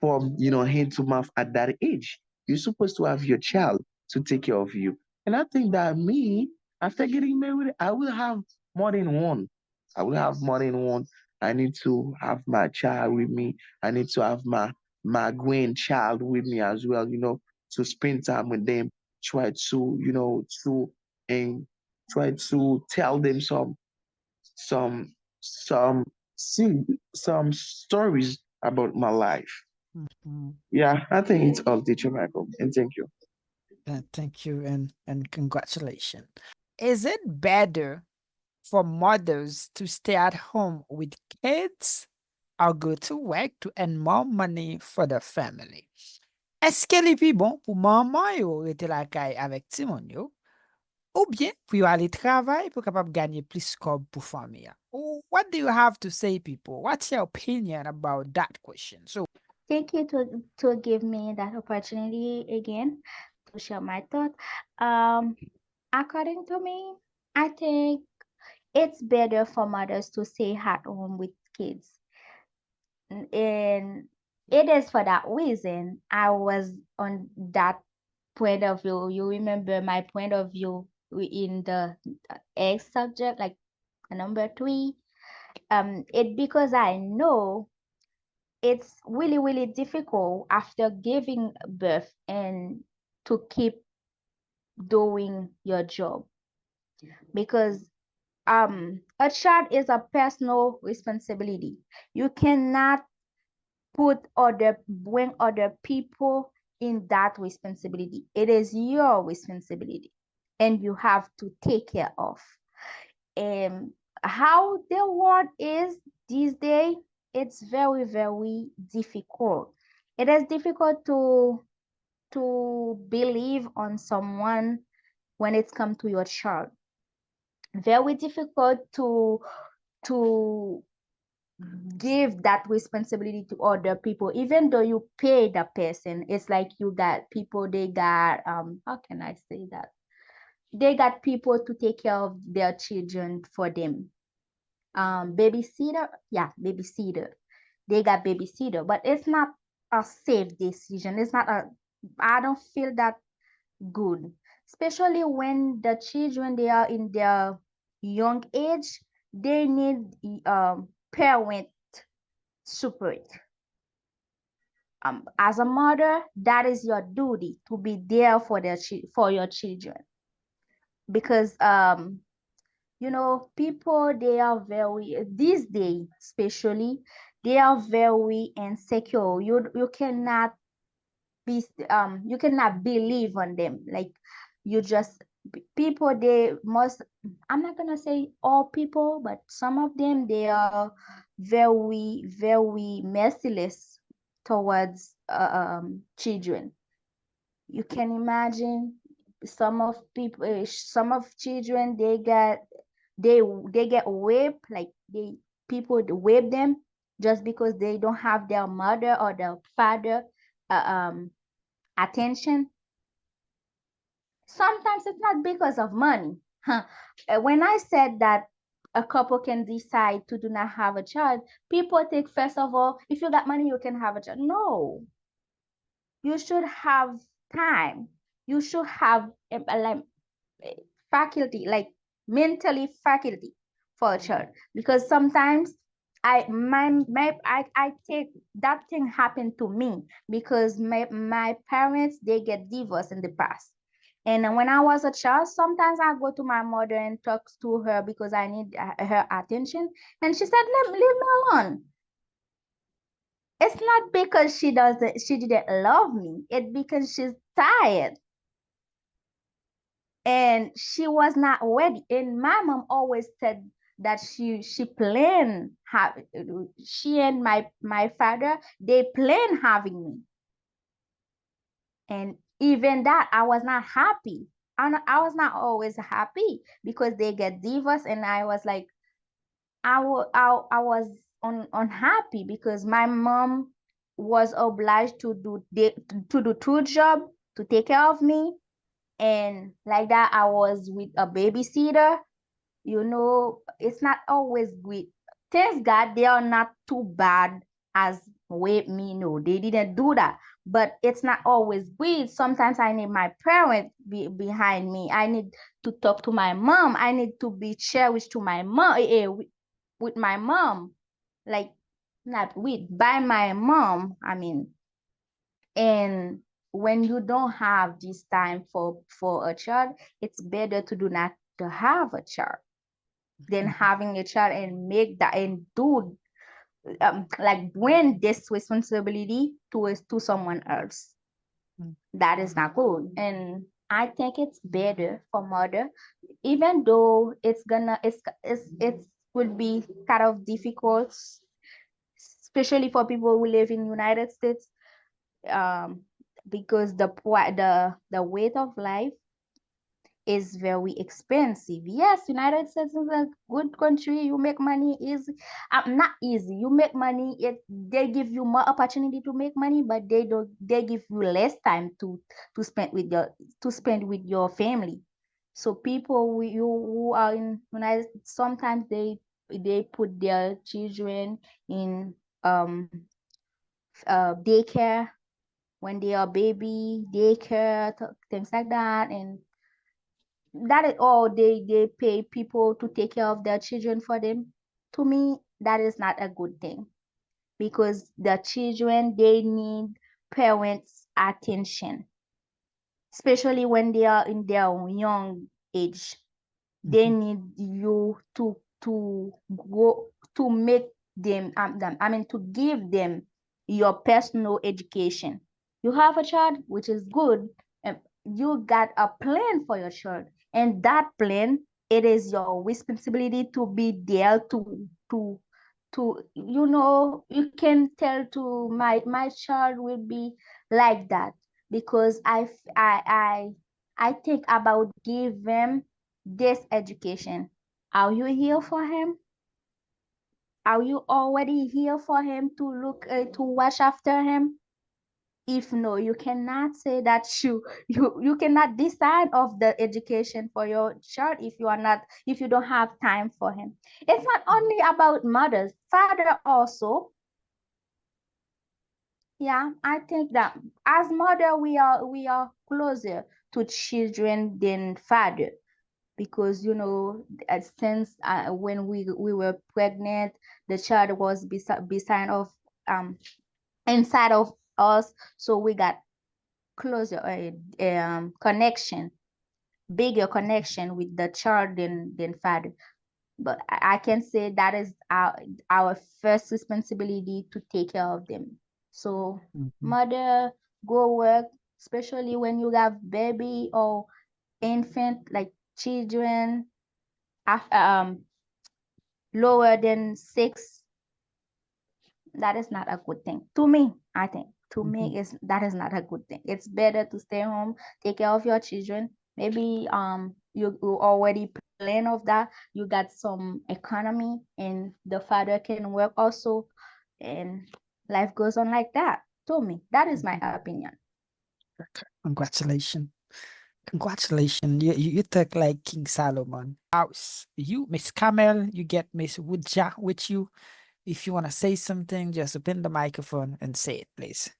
hand to mouth at that age. You're supposed to have your child to take care of you. And I think that me, after getting married, I will have more than one. I will have more than one. I need to have my child with me. I need to have my grandchild with me as well, to spend time with them, try and try to tell them some some see some stories about my life. Mhm. Yeah, I think it's all, Teacher Michael, and thank you. Thank you and congratulations. Is it better for mothers to stay at home with kids or go to work to earn more money for the family? Est-ce que li pi bon pou maman yo rete la kay avec ti moun yo, ou bien pou yo ale travay pou kapab gagner plus kob pou fami ya? What do you have to say, people? What's your opinion about that question? So, Thank you to give me that opportunity again to share my thought. According to me, I think it's better for mothers to stay at home with kids. And it is for that reason I was on that point of view. You remember my point of view in the X subject, like number 3. It because I know it's really, really difficult after giving birth and to keep doing your job, because a child is a personal responsibility. You cannot bring other people in that responsibility. It is your responsibility, and you have to take care of. And how the world is these days, it's very, very difficult. It is difficult to believe on someone when it's come to your child. Very difficult to give that responsibility to other people, even though you pay the person. It's like you got people, they got how can I say that? They got people to take care of their children for them. Babysitter, yeah, babysitter. They got babysitter, but it's not a safe decision. It's not a, I don't feel that good, especially when the children, they are in their young age, they need parent support. As a mother, that is your duty to be there for for your children, because people, they are very, these days especially, they are very insecure. You cannot you cannot believe on them. Like, you just people, they must, I'm not gonna say all people, but some of them, they are very, very merciless towards children. You can imagine some of people, some of children, they get raped, like people rape them just because they don't have their mother or their father attention. Sometimes it's not because of money. When I said that a couple can decide to do not have a child, people think, first of all, if you got money, you can have a child. No, you should have time. You should have faculty, like mentally faculty for a child. Because sometimes I take that thing happened to me because my parents, they get divorced in the past. And when I was a child, sometimes I go to my mother and talk to her because I need her attention. And she said, leave me alone. It's not because she didn't love me. It's because she's tired. And she was not ready. And my mom always said that she planned she and my father, they planned having me. And even that, I was not happy. I was not always happy because they get divorced, and I was like, I was unhappy because my mom was obliged to do two jobs to take care of me, and like that I was with a babysitter. It's not always good. Thanks God they are not too bad as with me. No, they didn't do that. But it's not always good. Sometimes I need my parent behind me. I need to talk to my mom. I need to be cherished to my mom, with my mom, like not with by my mom. I mean, and when you don't have this time for a child, it's better to do not to have a child than having a child and make that and do like bring this responsibility to someone else. That is not good. And I think it's better for mother, even though it's would be kind of difficult, especially for people who live in United States, um, because the weight of life is very expensive. Yes, United States is a good country. You make money easy. Not easy. You make money. They give you more opportunity to make money, but they don't. They give you less time to spend with your family. So people who are in United States, sometimes they put their children in daycare when they are baby, daycare, things like that, and that is all they pay people to take care of their children for them. To me, that is not a good thing because the children they need parents attention, especially when they are in their young age. They need you to go to make them, to give them your personal education. You have a child, which is good, and you got a plan for your child, and that plan, it is your responsibility to be there to you can tell to my child will be like that because I think about give them this education. Are you here for him? Are you already here for him to look to watch after him? If no, you cannot say that you cannot decide of the education for your child if you don't have time for him. It's not only about mothers, father also. Yeah, I think that as mother we are closer to children than father because since when we were pregnant, the child was beside of inside of us, so we got closer connection, bigger connection with the child than father. But I can say that is our first responsibility to take care of them. So mother, go work, especially when you have baby or infant like children lower than 6. That is not a good thing to me. I think to me that is not a good thing. It's better to stay home, take care of your children. Maybe you already plan of that. You got some economy, and the father can work also, and life goes on like that. To me, that is my opinion. Congratulations. Congratulations. You talk like King Solomon. House. You, Miss Camel, you get Miss Woodja with you. If you want to say something, just open the microphone and say it, please.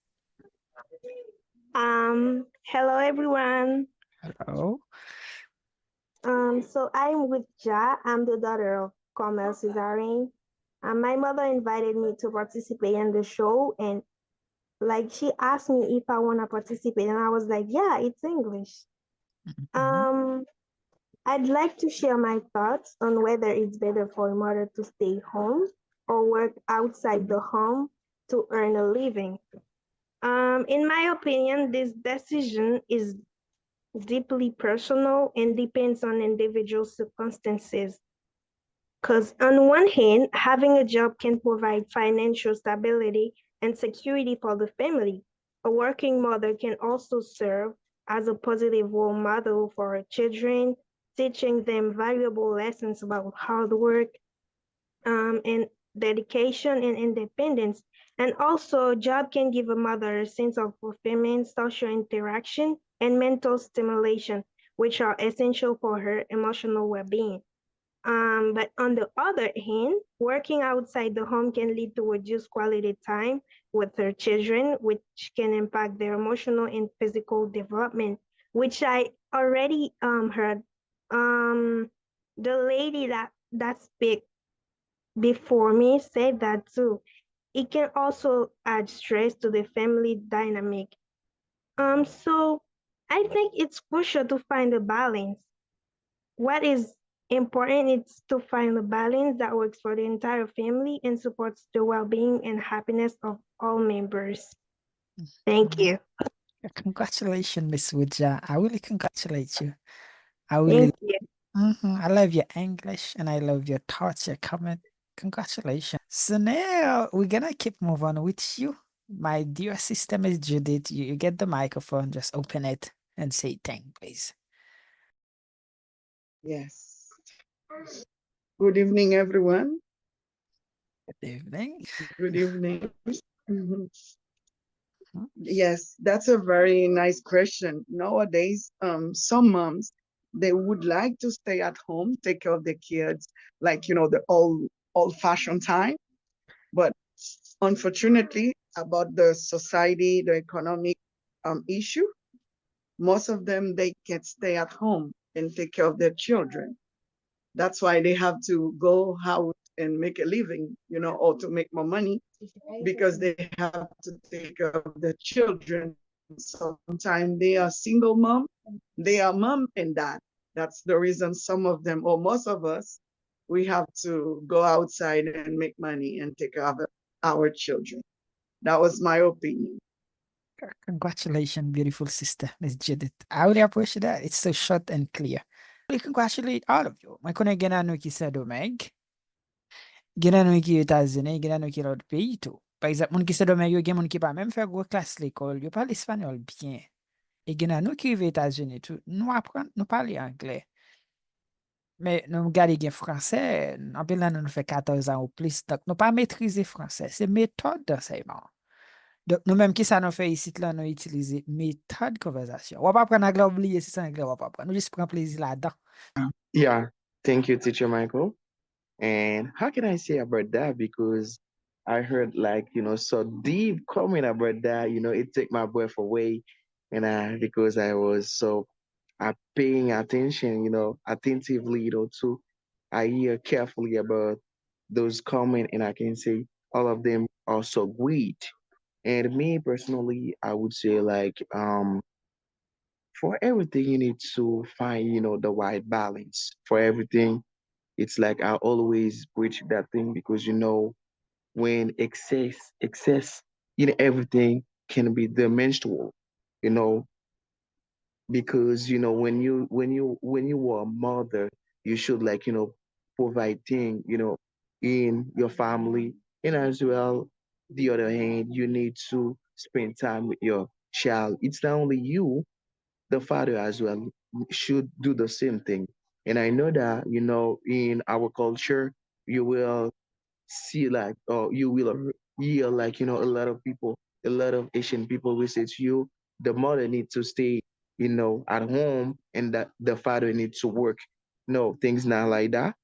Hello everyone. Hello. So I'm with Ja. I'm the daughter of Comrade Cesarin. My mother invited me to participate in the show, and like she asked me if I want to participate, and I was like, yeah, it's English. I'd like to share my thoughts on whether it's better for a mother to stay home or work outside the home to earn a living. In my opinion, this decision is deeply personal and depends on individual circumstances. Because on one hand, having a job can provide financial stability and security for the family. A working mother can also serve as a positive role model for her children, teaching them valuable lessons about hard work, and dedication and independence. And also, job can give a mother a sense of fulfillment, social interaction, and mental stimulation, which are essential for her emotional well-being. But on the other hand, working outside the home can lead to reduced quality time with her children, which can impact their emotional and physical development, which I already heard. Um, the lady that speak before me said that too. It can also add stress to the family dynamic. So I think it's crucial to find a balance. What is important is to find a balance that works for the entire family and supports the well-being and happiness of all members. Thank you. Congratulations, Miss Wooja. I really congratulate you. I really, Thank you. I love your English and I love your thoughts, your comment. Congratulations. So now we're gonna keep moving with you. My dear sister, Miss Judith, you get the microphone, just open it and say thank, please. Yes. Good evening, everyone. Good evening. Good evening. Mhm. Yes, that's a very nice question. Nowadays, some moms, they would like to stay at home, take care of their kids, like, the old-fashioned time. But unfortunately, about the society, the economic issue, most of them, they can't stay at home and take care of their children. That's why they have to go out and make a living, or to make more money because they have to take care of their children. Sometimes they are single mom, they are mom and dad. That's the reason some of them, or most of us, we have to go outside and make money and take care of our children. That was my opinion. Congratulations, beautiful sister, Miss Judith. I really appreciate that. It's so short and clear. We congratulate all of you. Mwen konen gen anou ki Saint Domingue, gen anou ki États-Unis, gen anou ki l'autre pays tou. Par exemple, moun ki Saint Domingue yo gen moun ki pa même faire gros classe l'école, yo parle espagnol bien. Et gen anou ki vive États-Unis tou, nous apprend, nous parler anglais. Mais nous gade gen français, en pile nan nous fait 14 ans ou plus, donc nous pas maîtriser français. C'est méthode d'enseignement. Donc, nous-mêmes, qui ça nous fait ici, là, nous utiliser méthode conversation. On va pas prendre anglais, oublier si c'est anglais, on va pas prendre. Nous juste prendre plaisir là-dedans. Yeah, thank you, Teacher Michael. And how can I say about that? Because I heard like, so deep comment about that, it took my breath away. And because I was so paying attention, attentively, too. I hear carefully about those comments and I can say all of them are so great. And me personally, I would say like for everything you need to find, the right balance. For everything, it's like I always preach that thing because when excess in everything can be demonstrable, you know, because when you are a mother, you should like provide thing, in your family, and as well, the other hand, you need to spend time with your child. It's not only you, the father as well should do the same thing. And I know that, in our culture, you will see like, or you will hear like, a lot of people, a lot of Asian people will say to you, the mother needs to stay, at home and that the father needs to work. No, things not like that.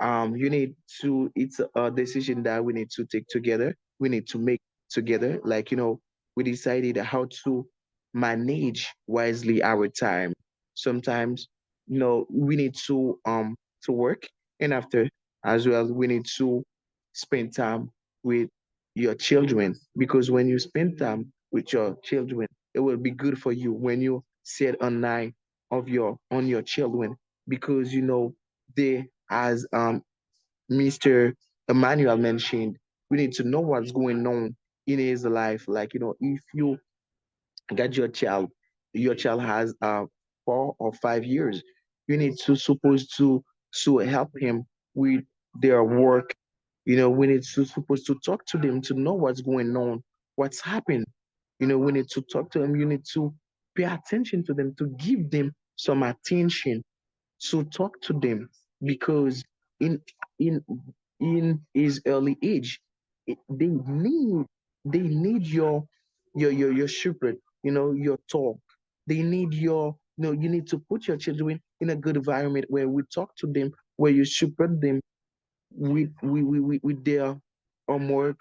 You need to, it's a decision that we need to take together. We need to make together. Like, we decided how to manage wisely our time. Sometimes, we need to work, and after as well, we need to spend time with your children, because when you spend time with your children, it will be good for you when you set a night of your on your children, because they, as Mr. Emmanuel mentioned, we need to know what's going on in his life. Like, if you got your child has 4 or 5 years, you need to supposed to help him with their work. We need to supposed to talk to them to know what's going on, what's happened. We need to talk to them. You need to pay attention to them, to give them some attention, to talk to them, because in in in his early age, they need your shepherd, your talk. They need you need to put your children in a good environment where we talk to them, where you shepherd them with their homework,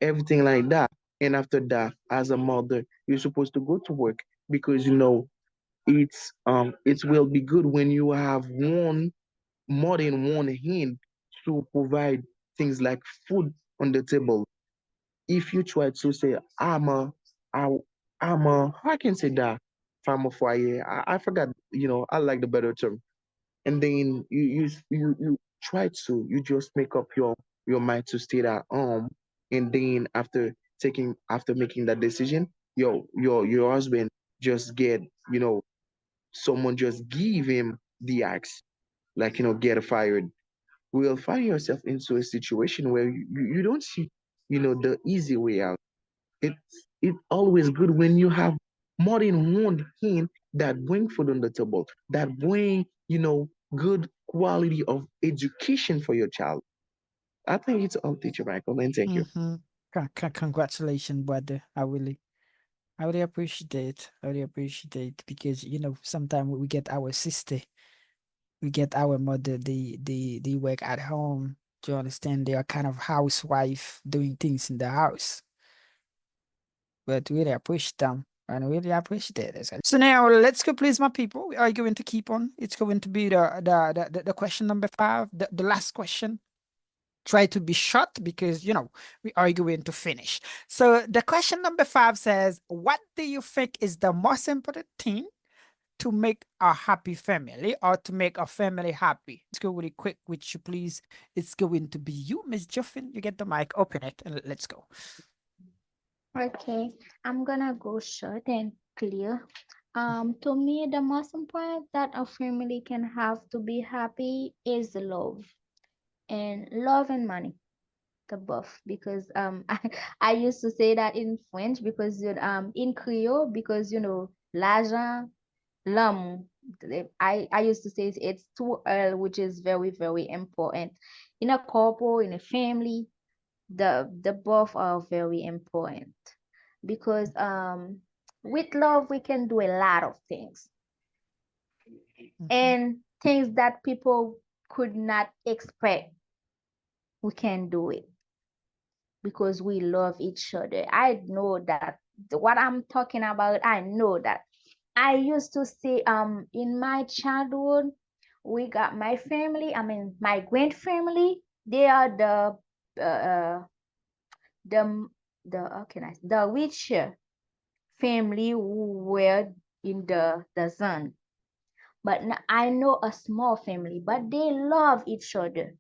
everything like that. And after that, as a mother, you're supposed to go to work, because it will be good when you have one more than one hand to provide things like food on the table. If you try to say, I, how I can say that, farmer foyer, I forgot, I like the better term. And then you try to, you just make up your mind to stay at home. And then after making that decision, your husband just get, someone just give him the axe, like, get fired. Will find yourself into a situation where you don't see, the easy way out. It's always good when you have more than one hand that bring food on the table, that bring, good quality of education for your child. I think it's all, teacher Michael, and thank you. Mm-hmm. Congratulations, brother. I really appreciate it. I really appreciate it because sometimes we get our sister, we get our mother. They work at home. Do you understand? They are kind of housewife doing things in the house, but really appreciate them and really appreciate it as well. So now let's go, please, my people. We are going to keep on. It's going to be the question number 5, the last question. Try to be short because we are going to finish. So the question number 5 says, what do you think is the most important thing to make a happy family or to make a family happy? Let's go really quick with you, please. It's going to be you, Miss Joffin. You get the mic, open it, and let's go. Okay, I'm gonna go short and clear. To me, the most important that a family can have to be happy is love, and money, the both. Because I used to say that in French, because in Creole, because l'argent, l'amour. I used to say it's two L, which is very very important in a couple, in a family. The both are very important because with love we can do a lot of things, and things that people could not expect, we can do it because we love each other. I know that what I'm talking about. I know that I used to say in my childhood, we got my family, I mean my grand family. They are the the how can I, the richer family who were in the zone. But I know a small family, but they love each other.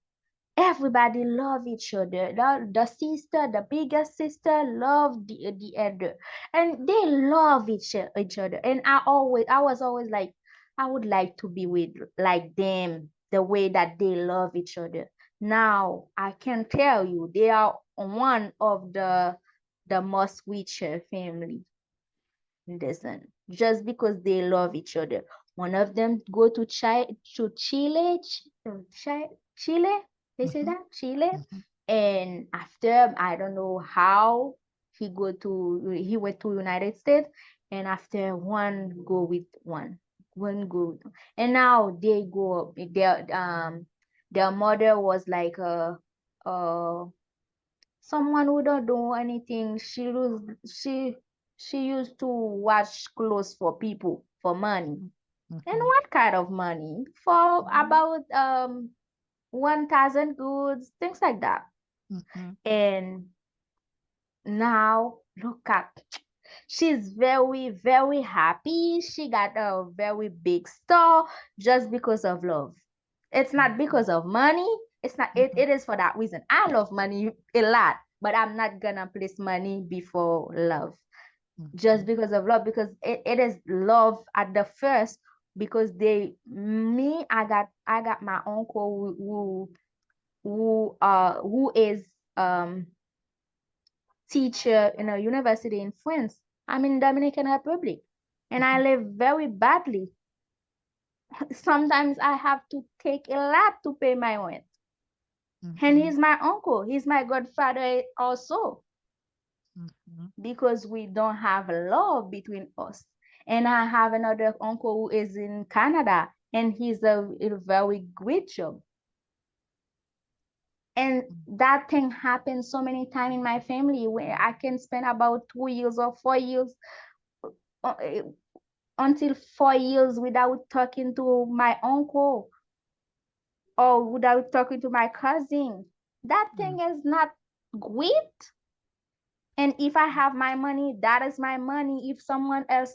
Everybody love each other. The sister, the biggest sister, love the elder, and they love each other. And I was always like, I would like to be with like them, the way that they love each other. Now I can tell you, they are one of the most richer family. Listen, just because they love each other. One of them go to Chile, Chile, they say that, Chile. And after, I don't know how, he went to United States, and after one go with one go, and now they go, their mother was like uh someone who don't do anything. She used to wash clothes for people for money. And what kind of money? For about 1,000 goods, things like that. And now look at, she's very very happy. She got a very big store just because of love. It's not because of money. It's not, it is for that reason. I love money a lot, but I'm not gonna place money before love, just because of love, because it is love at the first. Because I got my uncle who is teacher in a university in France. I'm in Dominican Republic. and I live very badly. Sometimes I have to take a lot to pay my rent. And he's my uncle, he's my godfather also, because we don't have love between us. And I have another uncle who is in Canada, and he's a very great job. And that thing happens so many times in my family, where I can spend about 2 years or 4 years, until 4 years, without talking to my uncle or without talking to my cousin. That thing is not great. And if I have my money, that is my money. If someone else,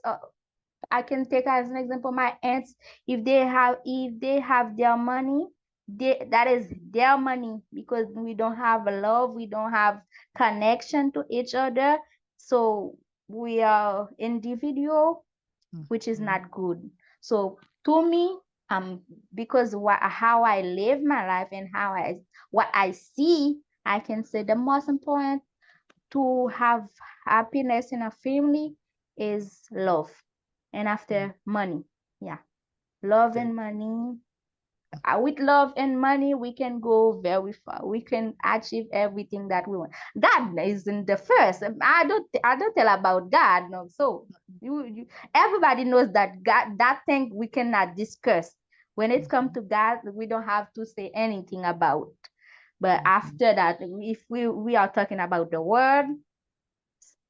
I can take as an example my aunts, if they have their money, that is their money, because we don't have love, we don't have connection to each other. So we are individual, which is not good. So to me, because how I live my life and what I see, I can say the most important to have happiness in a family is love, and after money. Yeah, love and money. With love and money, we can go very far. We can achieve everything that we want. God is in the first. I don't tell about God. No, so everybody knows that God. That thing we cannot discuss. When it comes to God, we don't have to say anything about. But after that, if we are talking about the word,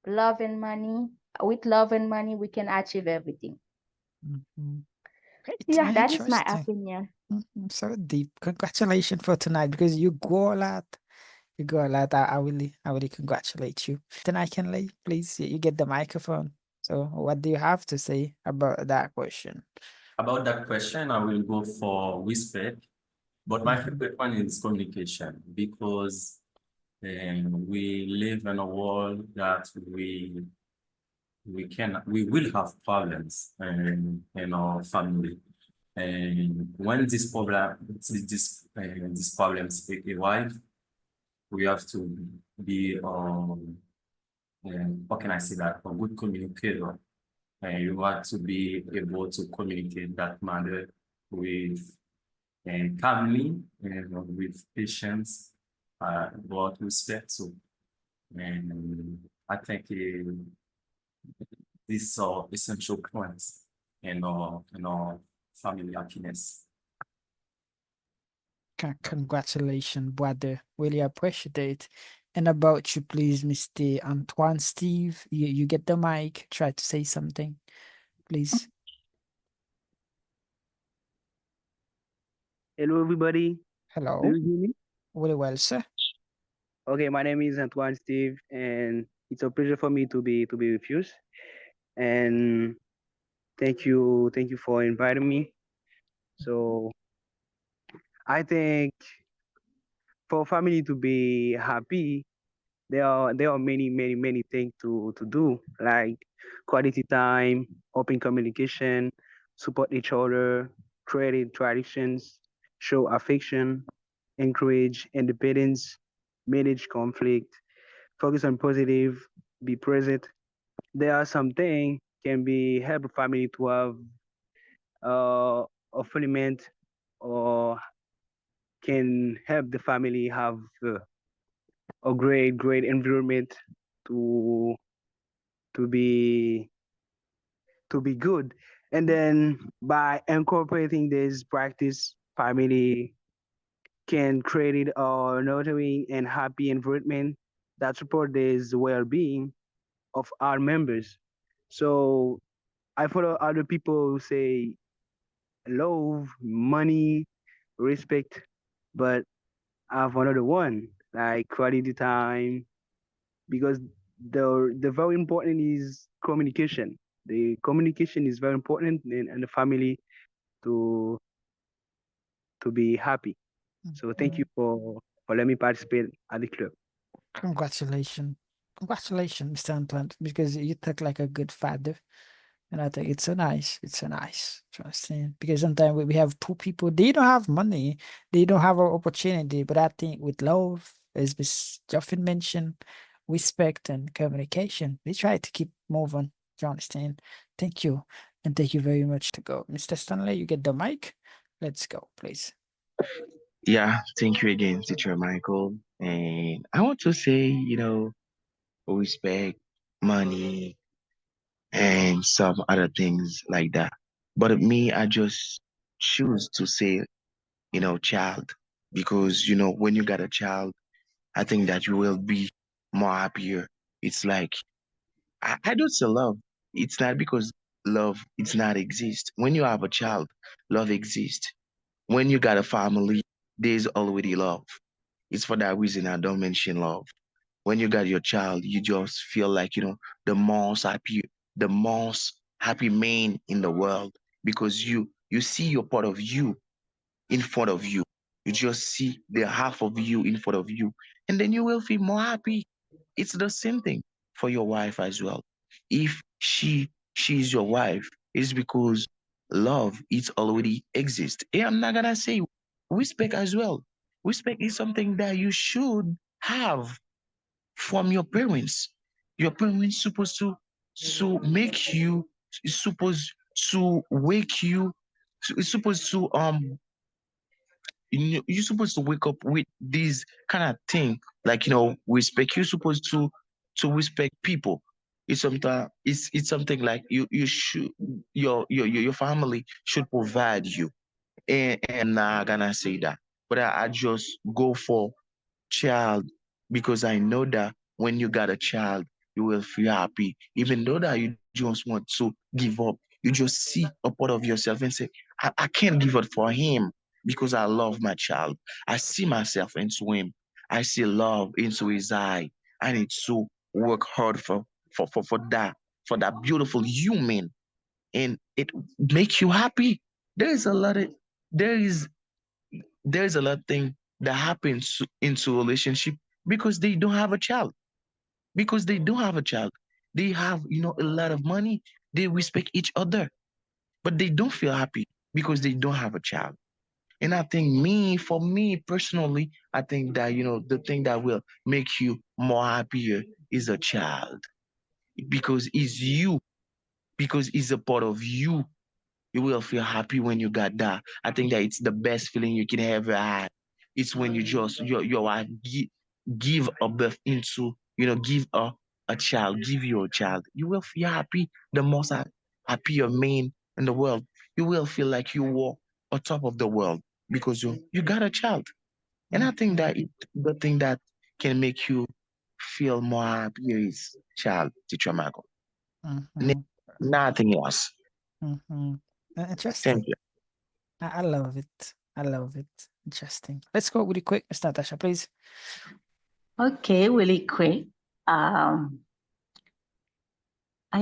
love and money, with love and money, we can achieve everything. It's Yeah, that is my interesting. opinion. So deep. Congratulations for tonight, because you go a lot. You go a lot. I really congratulate you. Then I can leave, please. You get the microphone. So what do you have to say about that question? About that question, I will go for respect, but my favorite one is communication, because we live in a world that we will have problems in our family. And when these problems arrive, we have to be how can I say that, a good communicator. And you have to be able to communicate that matter with calmly and with patience, but respect. So, and I think these are essential points in our family happiness. Congratulations, brother. Really appreciate it. And about you, please, Mr. Antoine Steve. You get the mic. Try to say something, please. Hello, everybody. Do Hello. you hear me? Very well, sir. Okay, my name is Antoine Steve, and it's a pleasure for me to be with you. And thank you for inviting me. So I think for family to be happy, there are many things to do, like quality time, open communication, support each other, create traditions, show affection, encourage independence, manage conflict, focus on positive, be present. There are some things can be help a family to have a fulfillment, or can help the family have a great environment to to be good. And then by incorporating this practice, family can create a nurturing and happy environment that support this well-being of our members. So I follow other people who say love, money, respect, but I have another one, like quality time, because the very important is communication. The communication is very important in the family to be happy. So thank you for letting me participate at the club. Congratulations. Congratulations, Mr. Antoine, because you talk like a good father. And I think it's so nice. It's so nice to understand. Because sometimes we have poor people, they don't have money, they don't have an opportunity. But I think with love, as Ms. Joffin mentioned, respect and communication, they try to keep moving. You understand? Thank you. And thank you very much to go. Mr. Stanley, you get the mic. Let's go, please. Yeah, thank you again, Teacher Michael. And I want to say, respect, money, and some other things like that. But me, I just choose to say, child, because, when you got a child, I think that you will be more happier. It's like, I don't say love. It's not because love, it's not exist. When you have a child, love exists. When you got a family, there's already love. It's for that reason I don't mention love. When you got your child, you just feel like, the most happy man in the world because you see your part of you in front of you. You just see the half of you in front of you, and then you will feel more happy. It's the same thing for your wife as well. If she's your wife, it's because love it's already exists. And I'm not gonna say respect as well. Respect is something that you should have from your parents. Your parents supposed to make you supposed to wake you it's supposed to you're supposed to wake up with this kind of thing like respect. You're supposed to respect people. It's something like you should your family should provide you, and I'm not gonna say that, but I just go for child because I know that when you got a child, you will feel happy. Even though that you just want to give up, you just see a part of yourself and say, I can't give up for him because I love my child. I see myself into him. I see love into his eye. I need to work hard for that beautiful human, and it makes you happy. There is a lot of there is there's a lot of things that happens into a relationship because they don't have a child. Because they don't have a child. They have, a lot of money. They respect each other, but they don't feel happy because they don't have a child. And I think for me personally, I think that, the thing that will make you more happier is a child because it's you, because it's a part of you. You will feel happy when you got that. I think that it's the best feeling you can ever have. It's when you just your wife give a birth into, give a child, give you a child. You will feel happy, the most happier man in the world. You will feel like you were on top of the world because you got a child. And I think that the thing that can make you feel more happier is child, Teacher Michael. Mm-hmm. Nothing else. Mm-hmm. Thank Interesting. you. I love it. I love it. Interesting. Let's go really quick. Miss Natasha, please. Okay, really quick. I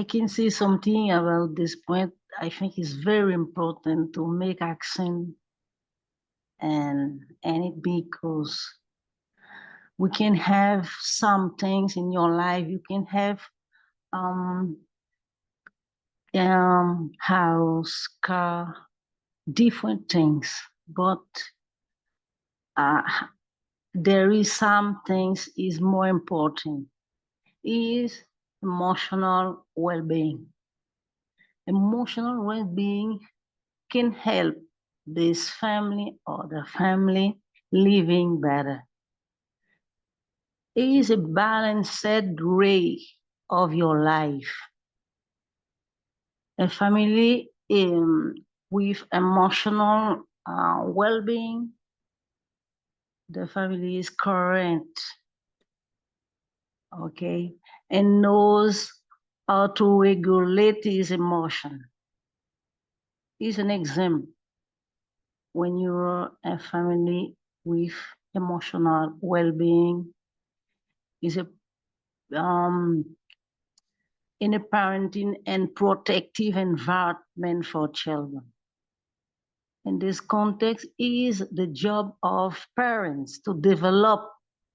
can say something about this point. I think it's very important to make action and it because we can have some things in your life. You can have house, car, different things, but there is some things is more important. Is emotional well-being. Emotional well-being can help this family or the family living better. It is a balanced way of your life. A family with emotional well-being, the family is current, okay, and knows how to regulate his emotion. Is an example. When you're a family with emotional well-being, is a in a parenting and protective environment for children. In this context, it is the job of parents to develop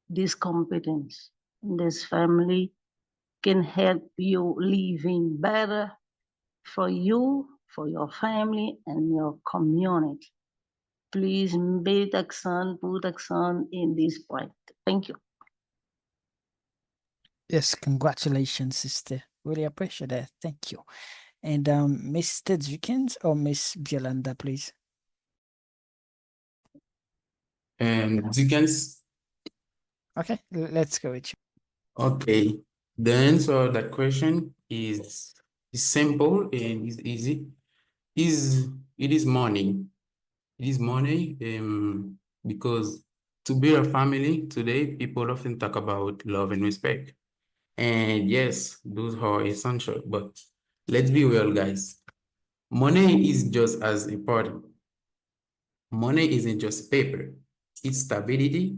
this competence. This family can help you living better for you, for your family, and your community. Please put accent in this point. Thank you. Yes, congratulations, sister. Really appreciate that. Thank you. And Mr. Jenkins or Miss Yolanda, please. And Dickens. Okay, let's go with you. Okay. The answer to that question is simple and is easy. It is money. It is money because to build a family today, people often talk about love and respect. And yes, those are essential, but let's be real, guys. Money is just as important. Money isn't just paper. It's stability,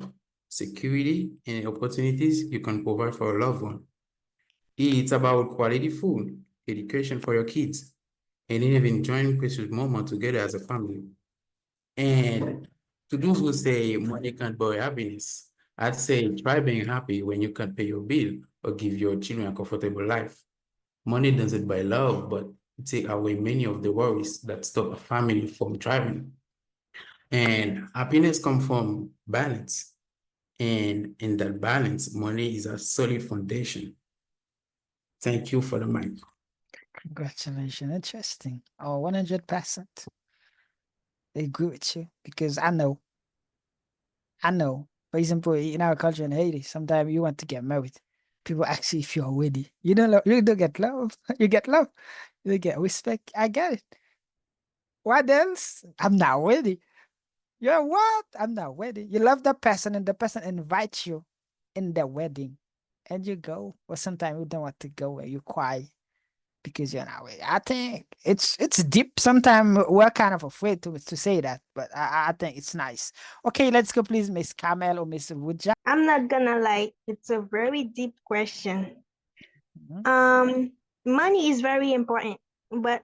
security, and opportunities you can provide for a loved one. It's about quality food, education for your kids, and even enjoying precious moments together as a family. And to those who say money can't buy happiness, I'd say try being happy when you can't pay your bill or give your children a comfortable life. Money doesn't buy love, but it takes away many of the worries that stop a family from thriving. And happiness comes from balance. And in that balance, money is a solid foundation. Thank you for the mic. Congratulations. Interesting. Oh, 100%. I agree with you because I know. For example, in our culture in Haiti, sometimes you want to get married. People ask you if you're ready. You don't get love. You get love. You get respect. I get it. What else? I'm not ready. You're what? I'm not ready. You love the person and the person invites you in the wedding and you go. Or sometimes you don't want to go and you cry because you're not ready. I think it's deep. Sometimes we're kind of afraid to say that, but I think it's nice. Okay, let's go, please, Miss Kamel or Miss Wuja. I'm not gonna lie, it's a very deep question. Money is very important, but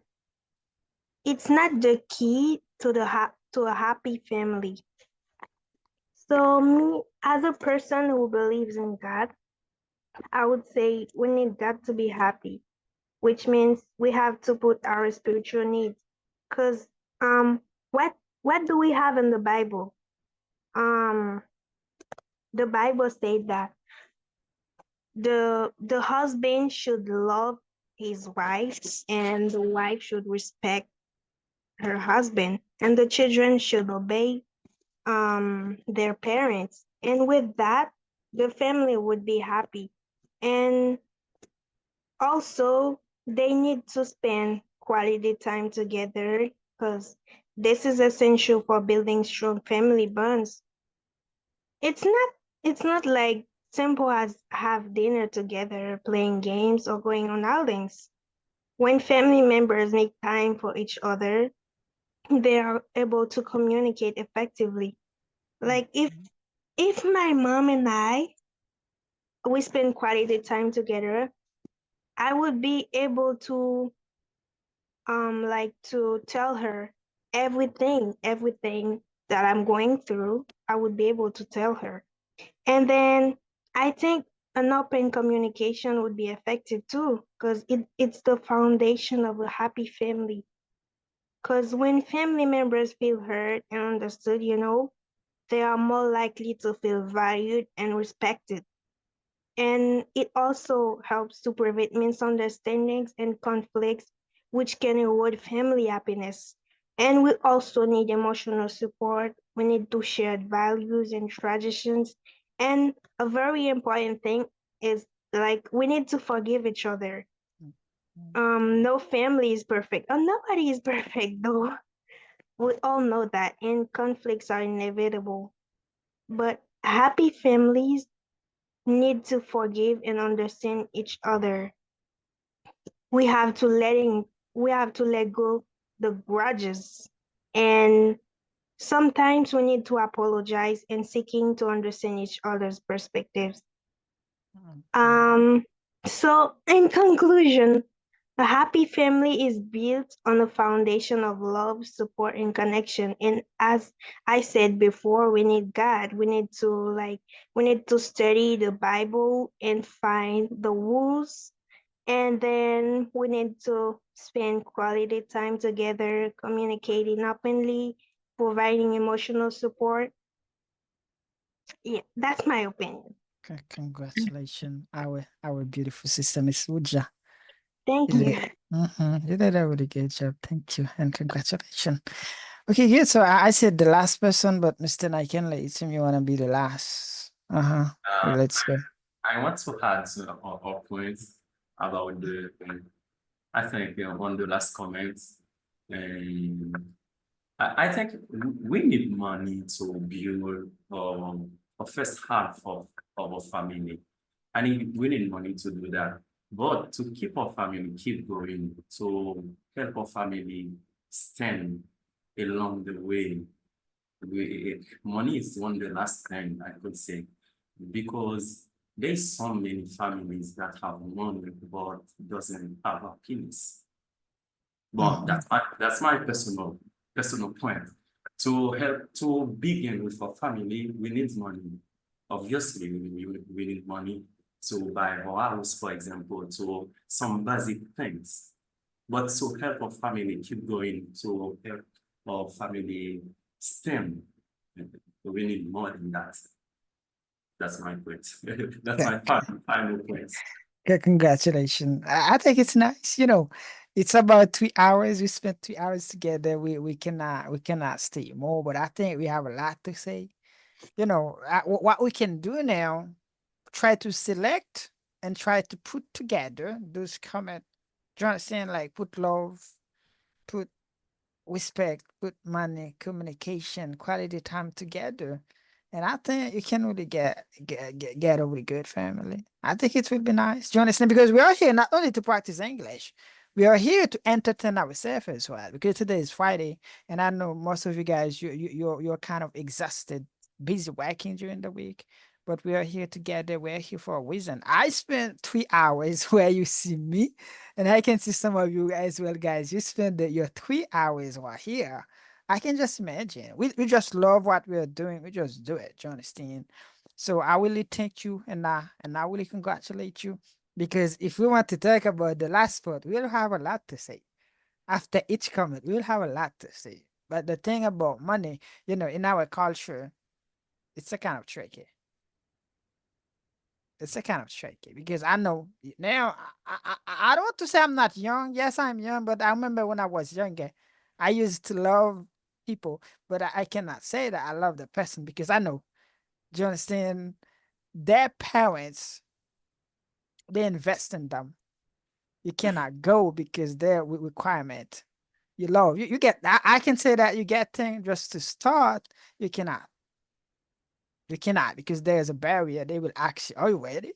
it's not the key to to a happy family. So me, as a person who believes in God, I would say we need God to be happy, which means we have to put our spiritual needs. Cause what do we have in the Bible? The Bible says that the husband should love his wife and the wife should respect her husband and the children should obey their parents, and with that the family would be happy. And also they need to spend quality time together because this is essential for building strong family bonds. It's not like simple as have dinner together, playing games, or going on outings. When family members make time for each other, they are able to communicate effectively. Like if my mom and I we spend quality time together, I would be able to like to tell her everything that I'm going through. I would be able to tell her. And then I think an open communication would be effective too, because it's the foundation of a happy family. Because when family members feel heard and understood, they are more likely to feel valued and respected. And it also helps to prevent misunderstandings and conflicts, which can erode family happiness. And we also need emotional support. We need to share values and traditions. And a very important thing is like we need to forgive each other. No family is perfect. Nobody is perfect though. We all know that, and conflicts are inevitable. But happy families need to forgive and understand each other. We have to let go the grudges, and sometimes we need to apologize and seeking to understand each other's perspectives. So in conclusion, a happy family is built on a foundation of love, support, and connection. And as I said before, we need God. We need to study the Bible and find the rules. And then we need to spend quality time together, communicating openly, providing emotional support. Yeah, that's my opinion. Congratulations, our beautiful sister, Miss Wuja. Thank You you. did, you did a really good job. Thank you and congratulations. Okay, good. So I said the last person, but Mr. Nikenle, it seems you want to be the last. Let's go. I want to add a point about I think on the last comment. I think we need money to build a first half of a family. We need money to do that. But to keep our family keep going, to help our family stand along the way, money is one of the last thing I could say, because there's so many families that have money but doesn't have happiness. Well, that's my personal point. To help to begin with a family, we need money. Obviously, we need money to buy a house, for example, to some basic things. But to help a family keep going, to help our family stem, we need more than that. That's my point. That's my final point. Okay, congratulations. I think it's nice. It's about 3 hours. We spent 3 hours together. We cannot stay more, but I think we have a lot to say. What we can do now, try to select and try to put together those comments. Do you understand? Like put love, put respect, put money, communication, quality time together. And I think you can really get a really good family. I think it will be nice. Do you understand? Because we are here not only to practice English, we are here to entertain ourselves as well. Because today is Friday, and I know most of you guys you're kind of exhausted, busy working during the week. But we are here together. We're here for a reason. I spent 3 hours where you see me, and I can see some of you as well, guys. You spend your 3 hours while here. I can just imagine. We just love what we're doing. We just do it. Do you understand? So I really thank you and I really congratulate you, because if we want to talk about the last part, we'll have a lot to say. After each comment, we'll have a lot to say. But the thing about money, in our culture, it's a kind of tricky. It's a kind of tricky because I know now. I don't want to say I'm not young. Yes, I'm young, but I remember when I was younger, I used to love people, but I cannot say that I love the person because I know. Do you understand? Their parents, they invest in them. You cannot go because their requirement. You love you. You get. I can say that you get things just to start. You cannot. You cannot because there's a barrier. They will ask you, "Are you ready?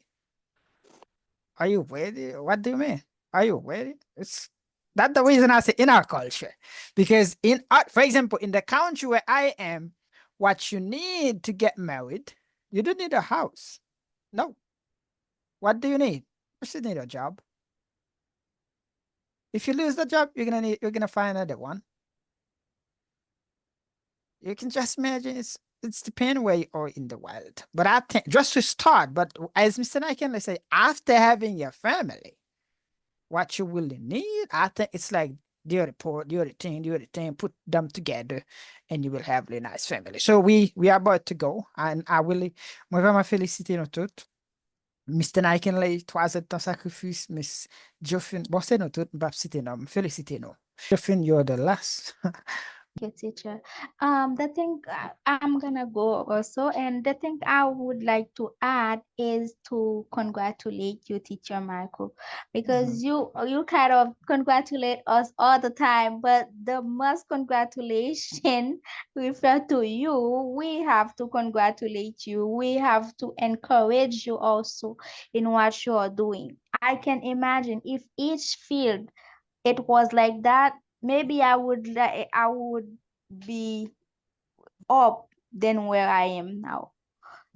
Are you ready? What do you mean? Are you ready?" That's the reason I say in our culture. Because in art, for example, in the country where I am, what you need to get married, you don't need a house. No. What do you need? You just need a job. If you lose the job, you're gonna find another one. You can just imagine it's depend where you are in the world. But I think just to start, but as Mr. Niken, let's say after having your family, what you really need, I think it's like the other part, the other thing, put them together and you will have a nice family. So we are about to go and I really, moi vraiment féliciter nous toutes. Mr. Nikenley, toi êtes ton sacrifice, Miss Joffin, bon c'est nous toutes, m'pas citer nom, féliciter nous. Joffin, you're the last. Okay, teacher. The thing I'm gonna go also, and the thing I would like to add is to congratulate you, teacher Michael, because you kind of congratulate us all the time, but the most congratulation refer to you. We have to congratulate you. We have to encourage you also in what you are doing. I can imagine if each field it was like that, maybe I would be up than where I am now.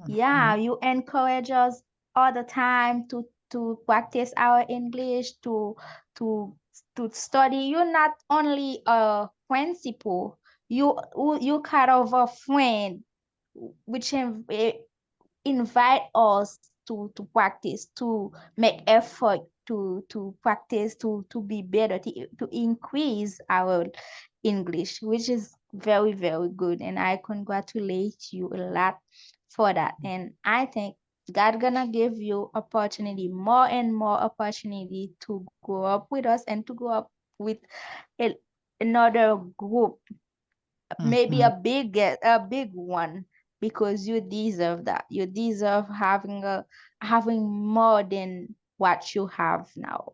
Yeah, you encourage us all the time to practice our English, to study. You're not only a principal, you kind of a friend, which invite us to practice, to make effort to practice, to be better, to increase our English, which is very, very good. And I congratulate you a lot for that. And I think God gonna give you opportunity, more and more opportunity to grow up with us and to grow up with another group, maybe a big one, because you deserve that. You deserve having more than what you have now.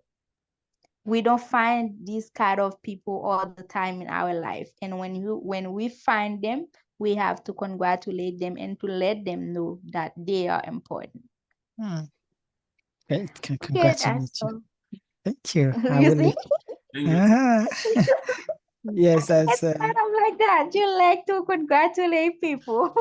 We don't find these kind of people all the time in our life, and when we find them, we have to congratulate them and to let them know that they are important. Great. Okay, Congratulate that's you. all. Thank you. I You will. see? Uh-huh. Yes, that's It's kind of like that. You like to congratulate people.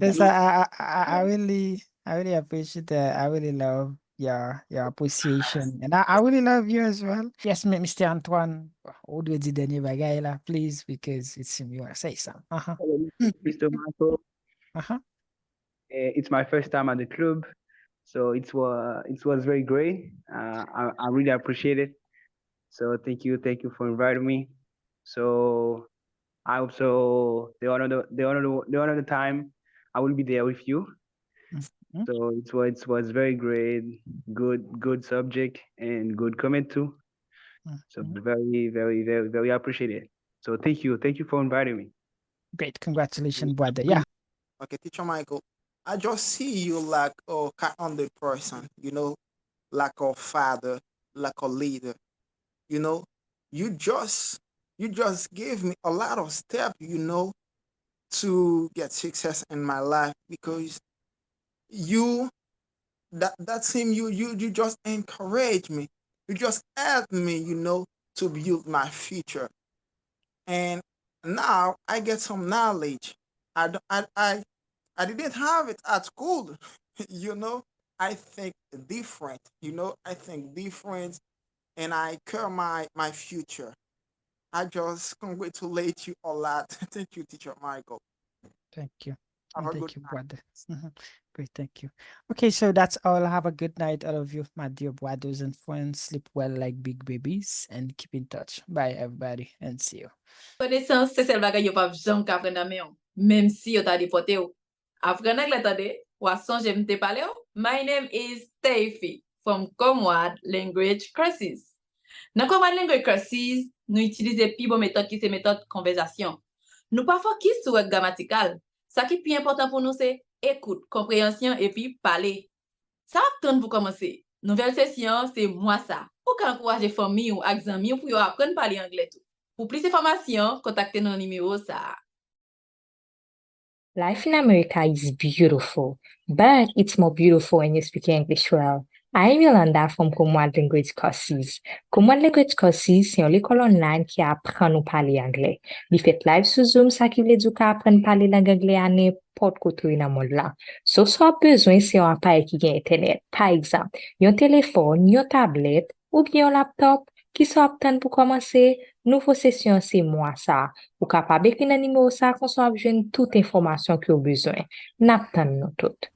yes. I really appreciate that. I really love your appreciation, and I really love you as well. Yes, Mr. Antoine. How do you do the bagay la, please, because it's you want to say something. Hello, Mr. Michael. It's my first time at the club, so it was very great. I really appreciate it. So thank you for inviting me. So I hope so the other time I will be there with you. So it was very great, good subject and good comment too. So very appreciated. So thank you for inviting me. Great, congratulations, brother. Yeah. Okay, Teacher Michael, I just see you like a kind of person, like a father, like a leader. You know, you just you just gave me a lot of steps, to get success in my life because you that seem you just encourage me. You just help me, to build my future. And now I get some knowledge. I don't- I didn't have it at school. you know. I think different. I think different, and I care my future. I just congratulate you a lot. Thank you, Teacher Michael. Thank you. Have And a good thank you, night. brother. Great, thank you. Okay, so that's all. Have a good night, all of you, my dear brothers and friends. Sleep well like big babies and keep in touch. Bye, everybody, and see you. Connaissance, c'est celle bagay yo pa jam ka apren nan men yo, même si yo ta depote yo. Apren anglais tande, ou sonje mte pale yo. My name is Steffi from Comrade Language Courses. Nan Comrade Language Courses, nou itilize pi bon méthode ki se méthode konversasyon. Nou pa focus sur word grammatical. Sa ki pi important pour nous c'est écoute, compréhension et puis parler. Ça attend pour commencer. Nouvelle session, c'est moi ça. Pour encourager famille ou amis pour yo apprendre parler anglais tout. Pour plus d'informations, contactez nos numéros ça. Life in America is beautiful, but it's more beautiful when you speak English well. I'm Yolanda from Comrade Language Courses. Comrade Language Courses, c'est une école online qui apprend nous parler anglais. Li fait live sur Zoom, ça qui veut dire qu'on apprend parler langue anglais à n'importe côté dans le monde là. So, soit besoin, c'est un appareil qui a Internet. Par exemple, un téléphone, une tablette ou bien un laptop qui sont aptes pour commencer. Nouveau session, c'est moi ça. Ou capable d'écrire un numéro ça qu'on soit besoin toute information que vous besoin. N'attendons nous tout.